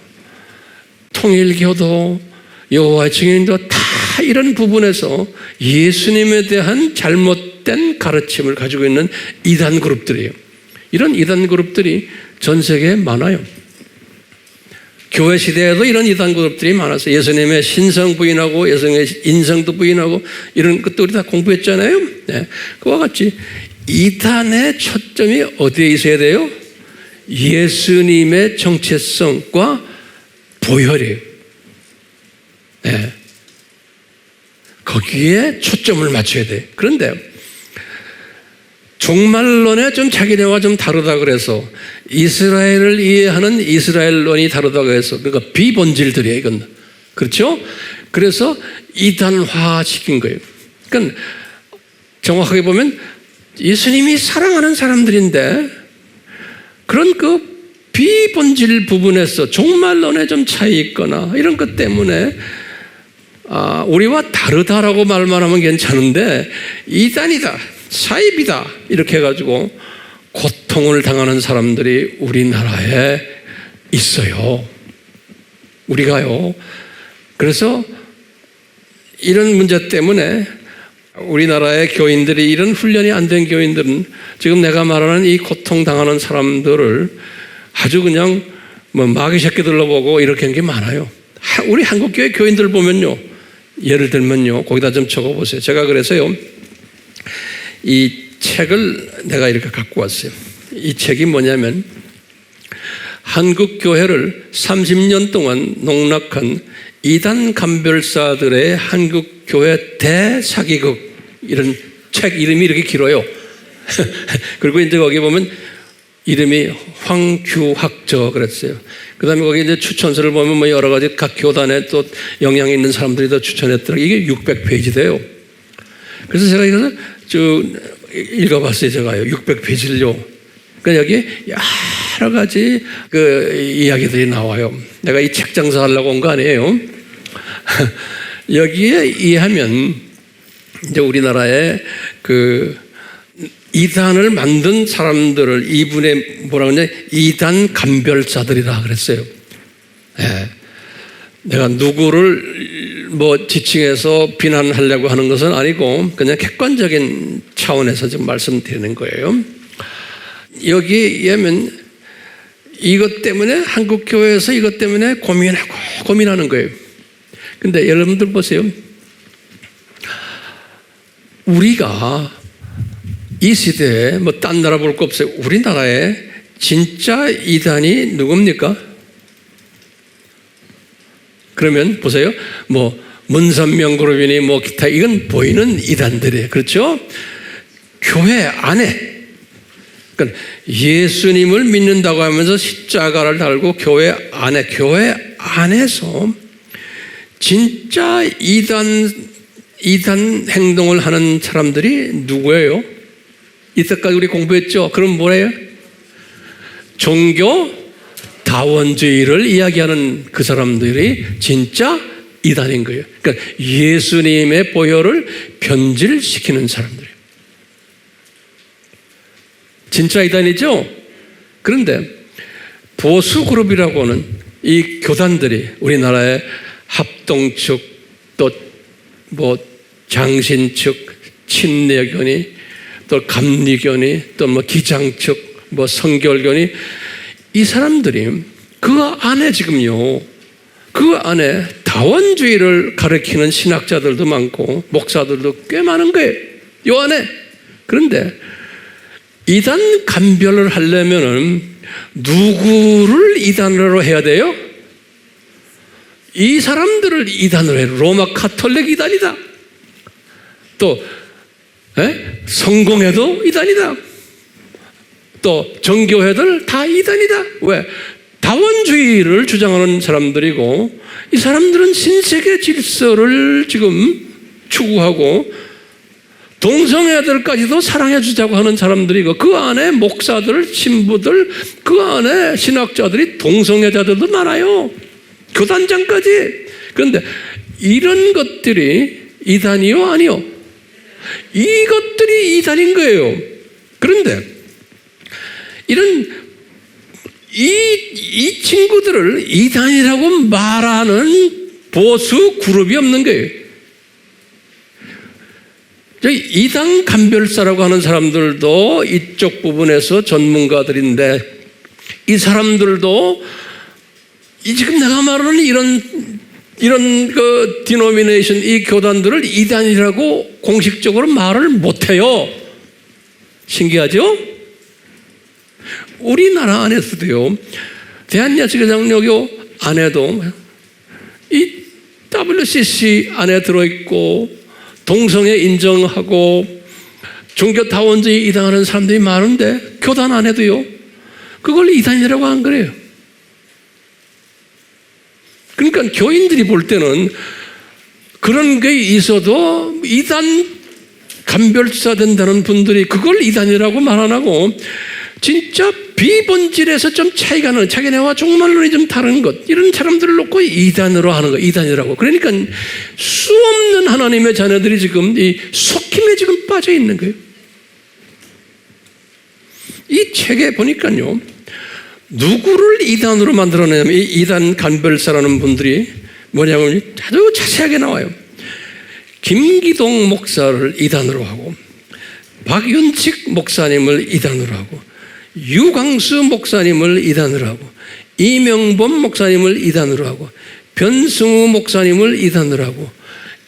통일교도 여호와 증인도 다 이런 부분에서 예수님에 대한 잘못된 가르침을 가지고 있는 이단 그룹들이에요. 이런 이단 그룹들이 전 세계에 많아요. 교회 시대에도 이런 이단 그룹들이 많아서 예수님의 신성 부인하고 예수님의 인성도 부인하고 이런 것도 우리 다 공부했잖아요. 네. 그와 같이 이단의 초점이 어디에 있어야 돼요? 예수님의 정체성과 보혈이에요. 네. 거기에 초점을 맞춰야 돼요. 그런데 종말론에 좀 자기네와 좀 다르다 그래서 이스라엘을 이해하는 이스라엘론이 다르다고 해서 그러니까 비본질들이에요. 이건 그렇죠? 그래서 이단화 시킨 거예요. 그러니까 정확하게 보면 예수님이 사랑하는 사람들인데 그런 그 비본질 부분에서 종말론에 좀 차이 있거나 이런 것 때문에 우리와 다르다라고 말만 하면 괜찮은데 이단이다, 사입이다 이렇게 해가지고 고통을 당하는 사람들이 우리나라에 있어요. 우리가요. 그래서 이런 문제 때문에 우리나라의 교인들이 이런 훈련이 안 된 교인들은 지금 내가 말하는 이 고통당하는 사람들을 아주 그냥 뭐 마귀 새끼들로 보고 이렇게 하는 게 많아요. 우리 한국교회 교인들 보면요. 예를 들면요. 거기다 좀 적어보세요. 제가 그래서요. 이 책을 내가 이렇게 갖고 왔어요. 이 책이 뭐냐면 한국교회를 30년 동안 농락한 이단 간별사들의 한국교회 대사기극 이런 책 이름이 이렇게 길어요. 그리고 이제 거기 보면 이름이 황규학저 그랬어요. 그 다음에 거기 이제 추천서를 보면 뭐 여러 가지 각 교단에 또 영향이 있는 사람들이 더 추천했더라고요. 이게 600페이지 돼요. 그래서 제가 이거는 쭉 읽어봤어요. 제가요. 600페이지를요. 그러니까 여기 여러 가지 그 이야기들이 나와요. 내가 이 책 장사하려고 온 거 아니에요. 여기에 이해하면 이제 우리나라에 그 이단을 만든 사람들을 이분의 뭐라고 하냐 이단 간별자들이라 그랬어요. 네. 내가 누구를 뭐 지칭해서 비난하려고 하는 것은 아니고 그냥 객관적인 차원에서 좀 말씀드리는 거예요. 여기에면 이것 때문에 한국 교회에서 이것 때문에 고민하는 거예요. 근데 여러분들 보세요. 우리가 이 시대에 뭐 딴 나라 볼 거 없어요. 우리나라에 진짜 이단이 누굽니까? 그러면 보세요. 뭐 문선명 그룹이니 뭐 기타 이건 보이는 이단들이에요. 그렇죠? 교회 안에 그러니까 예수님을 믿는다고 하면서 십자가를 달고 교회 안에서 진짜 이단 행동을 하는 사람들이 누구예요? 이때까지 우리 공부했죠? 그럼 뭐예요? 종교 다원주의를 이야기하는 그 사람들이 진짜 이단인 거예요. 그러니까 예수님의 보혈을 변질시키는 사람들이에요. 진짜 이단이죠? 그런데 보수그룹이라고는 이 교단들이 우리나라의 합동측 또 뭐 장신측 친례교니 또 감리교니 또 뭐 기장측 뭐 성결교니 이 사람들이 그 안에 지금요 그 안에 다원주의를 가르치는 신학자들도 많고 목사들도 꽤 많은 거예요. 이 안에. 그런데 이단 간별을 하려면은 누구를 이단으로 해야 돼요? 이 사람들을 이단으로 해요. 로마 카톨릭 이단이다. 또 성공회도 이단이다. 또 정교회들 다 이단이다. 왜? 다원주의를 주장하는 사람들이고 이 사람들은 신세계 질서를 지금 추구하고 동성애들까지도 사랑해 주자고 하는 사람들이고 그 안에 목사들, 신부들, 그 안에 신학자들이 동성애자들도 많아요. 교단장까지. 그런데 이런 것들이 이단이요? 아니요? 이것들이 이단인 거예요. 그런데 이 친구들을 이단이라고 말하는 보수 그룹이 없는 거예요. 이단 간별사라고 하는 사람들도 이쪽 부분에서 전문가들인데, 이 사람들도 지금 내가 말하는 이런 그 디노미네이션, 이 교단들을 이단이라고 공식적으로 말을 못해요. 신기하죠? 우리나라 안에서도요, 대한야시교장로교 안에도 이 WCC 안에 들어있고 동성애 인정하고 종교다원주의 이당하는 사람들이 많은데 교단 안에도요, 그걸 이단이라고 안 그래요. 그러니까 교인들이 볼 때는 그런 게 있어도 이단 간별사 된다는 분들이 그걸 이단이라고 말 안 하고, 진짜 비본질에서 좀 차이가 나는, 자기네와 종말론이 좀 다른 것, 이런 사람들을 놓고 이단으로 하는 거, 이단이라고. 그러니까 수 없는 하나님의 자녀들이 지금 이 속힘에 지금 빠져 있는 거예요. 이 책에 보니까요, 누구를 이단으로 만들어내냐면, 이 이단 간별사라는 분들이 뭐냐면 아주 자세하게 나와요. 김기동 목사를 이단으로 하고, 박윤칙 목사님을 이단으로 하고, 유광수 목사님을 이단으로 하고, 이명범 목사님을 이단으로 하고, 변승우 목사님을 이단으로 하고,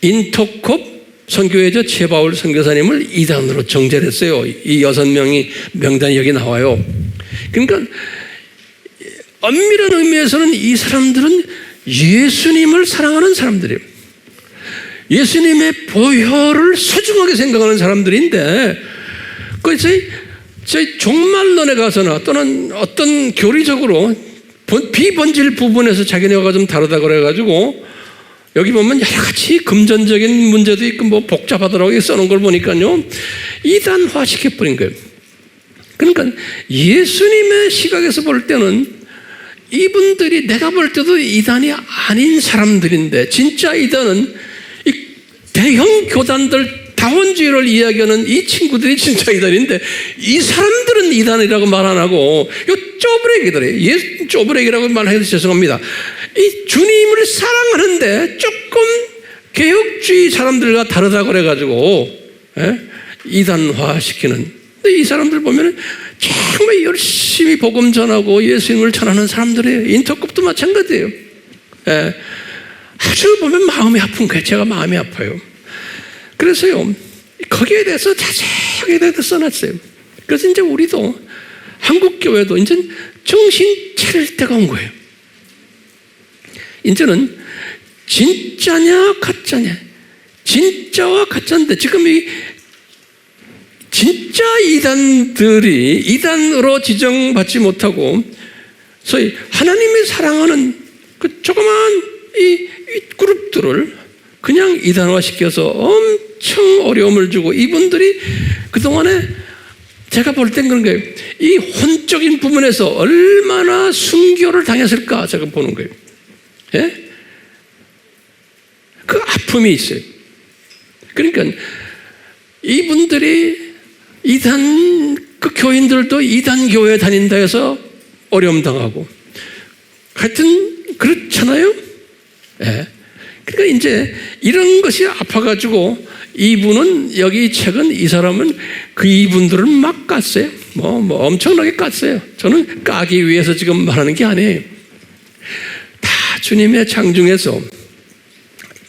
인터콥 선교회저 최바울 선교사님을 이단으로 정죄를 했어요. 이 6명이 명단이 여기 나와요. 그러니까 엄밀한 의미에서는 이 사람들은 예수님을 사랑하는 사람들이에요. 예수님의 보혈을 소중하게 생각하는 사람들인데, 그래서 저희 종말론에 가서나 또는 어떤 교리적으로 비본질 부분에서 자기네가 좀 다르다 그래가지고, 여기 보면 여러 가지 금전적인 문제도 있고 뭐 복잡하더라고요. 써놓은 걸 보니까요, 이단화 시켜버린 거예요. 그러니까 예수님의 시각에서 볼 때는 이분들이 내가 볼 때도 이단이 아닌 사람들인데, 진짜 이단은 이 대형 교단들 다원주의를 이야기하는 이 친구들이 진짜 이단인데, 이 사람들은 이단이라고 말 안 하고 요 쪼브레기들이에요. 쪼브레기라고 말해서 죄송합니다. 이 주님을 사랑하는데 조금 개혁주의 사람들과 다르다고 그래가지고 이단화시키는. 근데 이 사람들 보면 정말 열심히 복음 전하고 예수님을 전하는 사람들이에요. 인터컵도 마찬가지예요. 아주 보면 마음이 아픈 거예요. 제가 마음이 아파요. 그래서요, 거기에 대해서 자세하게 대해서 써놨어요. 그래서 이제 우리도 한국교회도 이제 정신 차릴 때가 온 거예요. 이제는 진짜냐 가짜냐, 진짜와 가짜인데, 지금 이 진짜 이단들이 이단으로 지정받지 못하고 소위 하나님이 사랑하는 그 조그만 이 그룹들을 그냥 이단화시켜서 엄청 어려움을 주고, 이분들이 그동안에 제가 볼 땐 그런 거예요. 이 혼적인 부분에서 얼마나 순교를 당했을까 제가 보는 거예요. 예? 그 아픔이 있어요. 그러니까 이분들이 그 교인들도 이단 교회에 다닌다 해서 어려움 당하고, 하여튼 그렇잖아요. 예. 그러니까 이제 이런 것이 아파가지고 이분은, 여기 책은 이 사람은 그 이분들을 막 깠어요. 뭐 엄청나게 깠어요. 저는 까기 위해서 지금 말하는 게 아니에요. 다 주님의 장중에서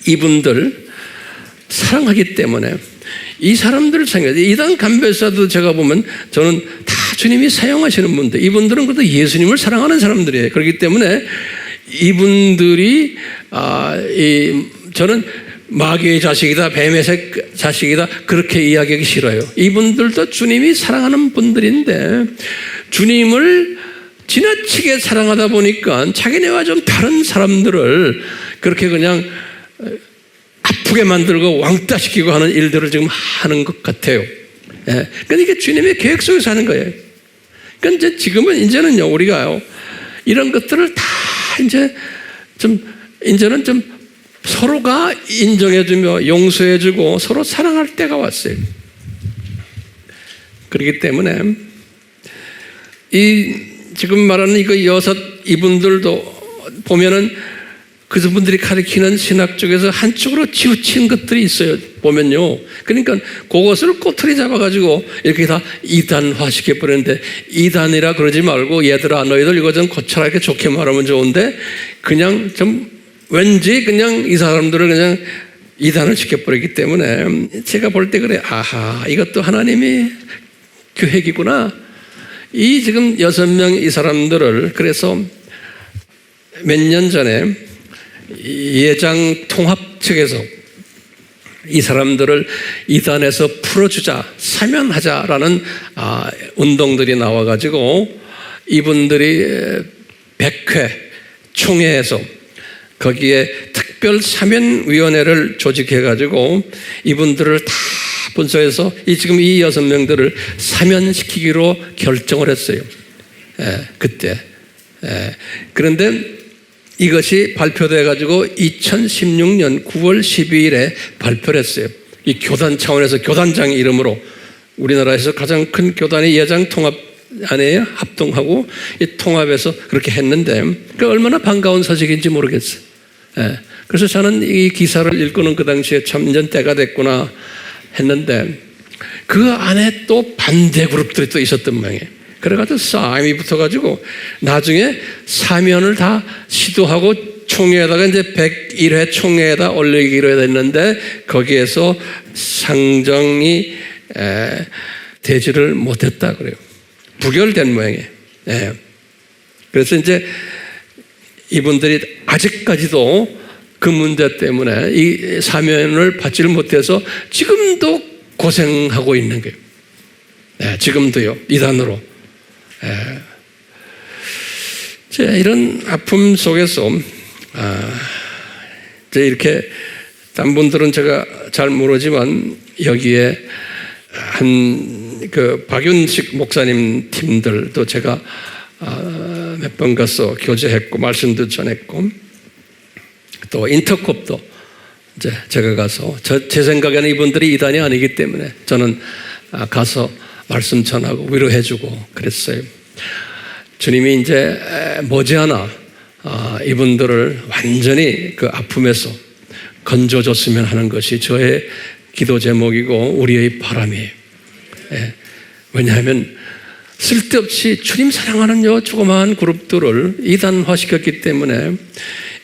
이분들 사랑하기 때문에 이 사람들을 생각해요. 이단 간별사도 제가 보면 저는 다 주님이 사용하시는 분들, 이분들은 그래도 예수님을 사랑하는 사람들이에요. 그렇기 때문에 이분들이 저는 마귀의 자식이다, 뱀의 자식이다, 그렇게 이야기하기 싫어요. 이분들도 주님이 사랑하는 분들인데, 주님을 지나치게 사랑하다 보니까 자기네와 좀 다른 사람들을 그렇게 그냥 아프게 만들고 왕따시키고 하는 일들을 지금 하는 것 같아요. 예. 그러니까 주님의 계획 속에서 하는 거예요. 그러니까 이제는요, 우리가요, 이런 것들을 다 이제 이제는 좀 서로가 인정해주며 용서해주고 서로 사랑할 때가 왔어요. 그렇기 때문에 지금 말하는 이분들도 보면은 그분들이 가르치는 신학 쪽에서 한쪽으로 치우친 것들이 있어요. 보면요. 그러니까 그것을 꼬투리 잡아가지고 이렇게 다 이단화 시켜버리는데, 이단이라 그러지 말고 얘들아 너희들 이거 좀 고쳐라 이렇게 좋게 말하면 좋은데, 그냥 좀 왠지 그냥 이 사람들을 그냥 이단을 시켜버리기 때문에 제가 볼 때 그래, 아하, 이것도 하나님이 계획이구나. 이 지금 6명 이 사람들을, 그래서 몇 년 전에 예장 통합 측에서 이 사람들을 이단에서 풀어주자, 사면하자라는 운동들이 나와가지고 이분들이 100회 총회에서 거기에 특별 사면위원회를 조직해가지고 이분들을 다 분석해서 지금 이 6명들을 사면시키기로 결정을 했어요. 그때. 그런데 이것이 발표돼가지고 2016년 9월 12일에 발표를 했어요. 이 교단 차원에서 교단장 이름으로 우리나라에서 가장 큰 교단이 예장 통합 안에 합동하고 이 통합에서 그렇게 했는데, 그 얼마나 반가운 소식인지 모르겠어요. 그래서 저는 이 기사를 읽고는 그 당시에 참 이제 때가 됐구나 했는데, 그 안에 또 반대 그룹들이 또 있었던 모양이에요. 그래가지고 싸움이 붙어가지고 나중에 사면을 다 시도하고 총회에다가 이제 101회 총회에다 올리기로 했는데 거기에서 상정이 되지를 못했다 그래요. 부결된 모양이에요. 그래서 이제 이분들이 아직까지도 그 문제 때문에 이 사면을 받지를 못해서 지금도 고생하고 있는 거예요. 지금도요, 이단으로. 이런 아픔 속에서 이렇게 딴 분들은 제가 잘 모르지만 여기에 그 박윤식 목사님 팀들도 제가 몇 번 가서 교제했고 말씀도 전했고, 또 인터콥도 이제 제가 가서 제 생각에는 이분들이 이단이 아니기 때문에 저는 가서 말씀 전하고 위로해주고 그랬어요. 주님이 이제 머지않아 이분들을 완전히 그 아픔에서 건져줬으면 하는 것이 저의 기도 제목이고 우리의 바람이에요. 왜냐하면 쓸데없이 주님 사랑하는 조그마한 그룹들을 이단화시켰기 때문에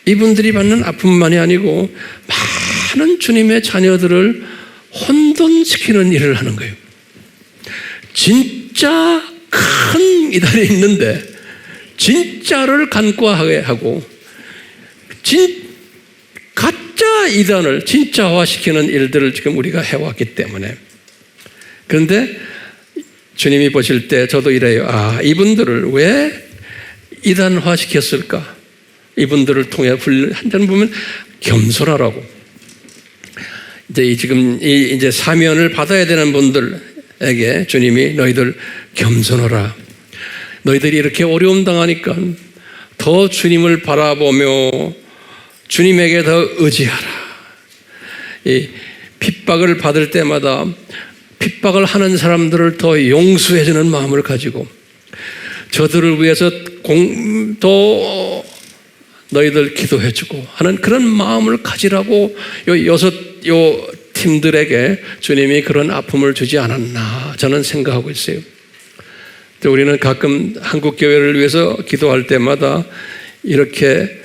이분들이 받는 아픔만이 아니고 많은 주님의 자녀들을 혼돈시키는 일을 하는 거예요. 진짜 큰 이단이 있는데 진짜를 간과하게 하고 가짜 이단을 진짜화시키는 일들을 지금 우리가 해왔기 때문에. 그런데 주님이 보실 때 저도 이래요. 이분들을 왜 이단화시켰을까? 이분들을 통해 한편 보면 겸손하라고. 지금 이제 사면을 받아야 되는 분들에게 주님이 너희들 겸손하라. 너희들이 이렇게 어려움 당하니까 더 주님을 바라보며 주님에게 더 의지하라. 이 핍박을 받을 때마다 핍박을 하는 사람들을 더 용서해주는 마음을 가지고 저들을 위해서 또 너희들 기도해주고 하는 그런 마음을 가지라고 요 팀들에게 주님이 그런 아픔을 주지 않았나 저는 생각하고 있어요. 우리는 가끔 한국 교회를 위해서 기도할 때마다 이렇게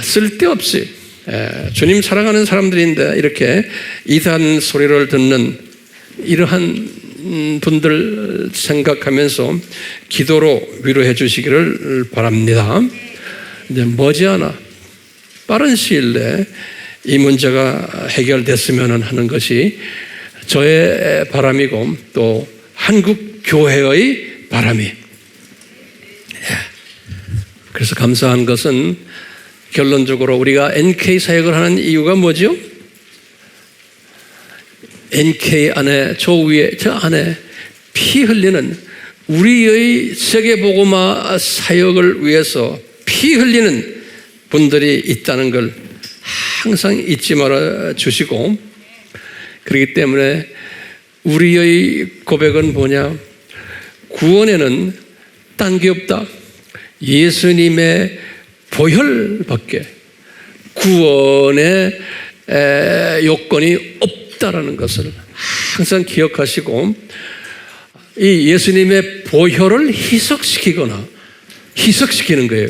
쓸데없이 주님 사랑하는 사람들인데 이렇게 이단 소리를 듣는 이러한 분들 생각하면서 기도로 위로해 주시기를 바랍니다. 이제 머지않아 빠른 시일 내에 이 문제가 해결됐으면 하는 것이 저의 바람이고 또 한국 교회의 바람이. 그래서 감사한 것은 결론적으로 우리가 NK 사역을 하는 이유가 뭐죠? NK 안에 저 위에 저 안에 피 흘리는 우리의 세계복음화 사역을 위해서 피 흘리는 분들이 있다는 걸 항상 잊지 말아 주시고, 그렇기 때문에 우리의 고백은 뭐냐? 구원에는 딴 게 없다. 예수님의 보혈밖에 구원의 요건이 없다라는 것을 항상 기억하시고, 이 예수님의 보혈을 희석시키는 거예요.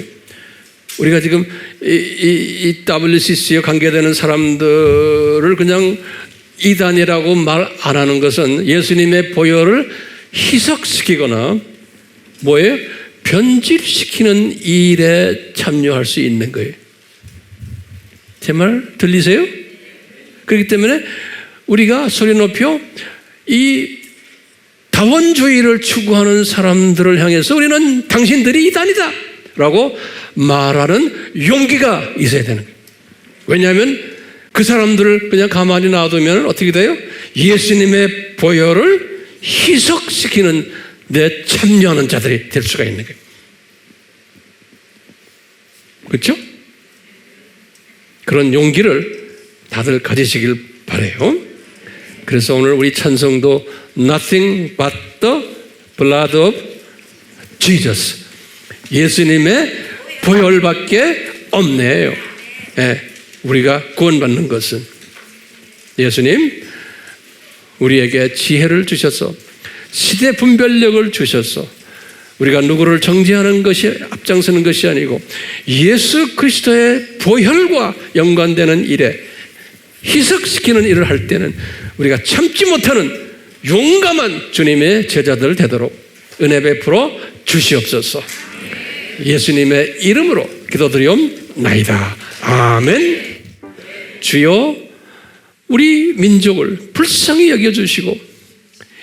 우리가 지금 이 WCC에 관계되는 사람들을 그냥 이단이라고 말 안 하는 것은 예수님의 보혈을 희석시키거나 뭐예요? 변질시키는 일에 참여할 수 있는 거예요. 제 말 들리세요? 그렇기 때문에 우리가 소리 높여 이 다원주의를 추구하는 사람들을 향해서 우리는 당신들이 이단이다 라고 말하는 용기가 있어야 되는 거예요. 왜냐하면 그 사람들을 그냥 가만히 놔두면 어떻게 돼요? 예수님의 보혈을 희석시키는 데 참여하는 자들이 될 수가 있는 거예요. 그렇죠? 그런 용기를 다들 가지시길 바라요. 그래서 오늘 우리 찬송도 Nothing but the blood of Jesus, 예수님의 보혈밖에 없네요. 네, 우리가 구원받는 것은 예수님 우리에게 지혜를 주셔서 시대 분별력을 주셔서 우리가 누구를 정죄하는 것이 앞장서는 것이 아니고 예수 그리스도의 보혈과 연관되는 일에 희석시키는 일을 할 때는 우리가 참지 못하는 용감한 주님의 제자들 되도록 은혜 베풀어 주시옵소서. 예수님의 이름으로 기도드리옵나이다. 아멘. 주여, 우리 민족을 불쌍히 여겨주시고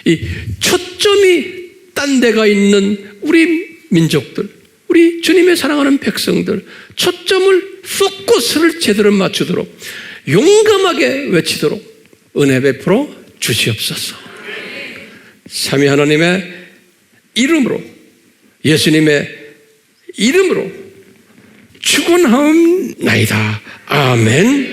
이 초점이 딴 데가 있는 우리 민족들, 우리 주님의 사랑하는 백성들, 초점을 포커스를 제대로 맞추도록 용감하게 외치도록 은혜 베풀어 주시옵소서. 삼위 하나님의 이름으로, 예수님의 이름으로 축원하옵나이다. 아멘.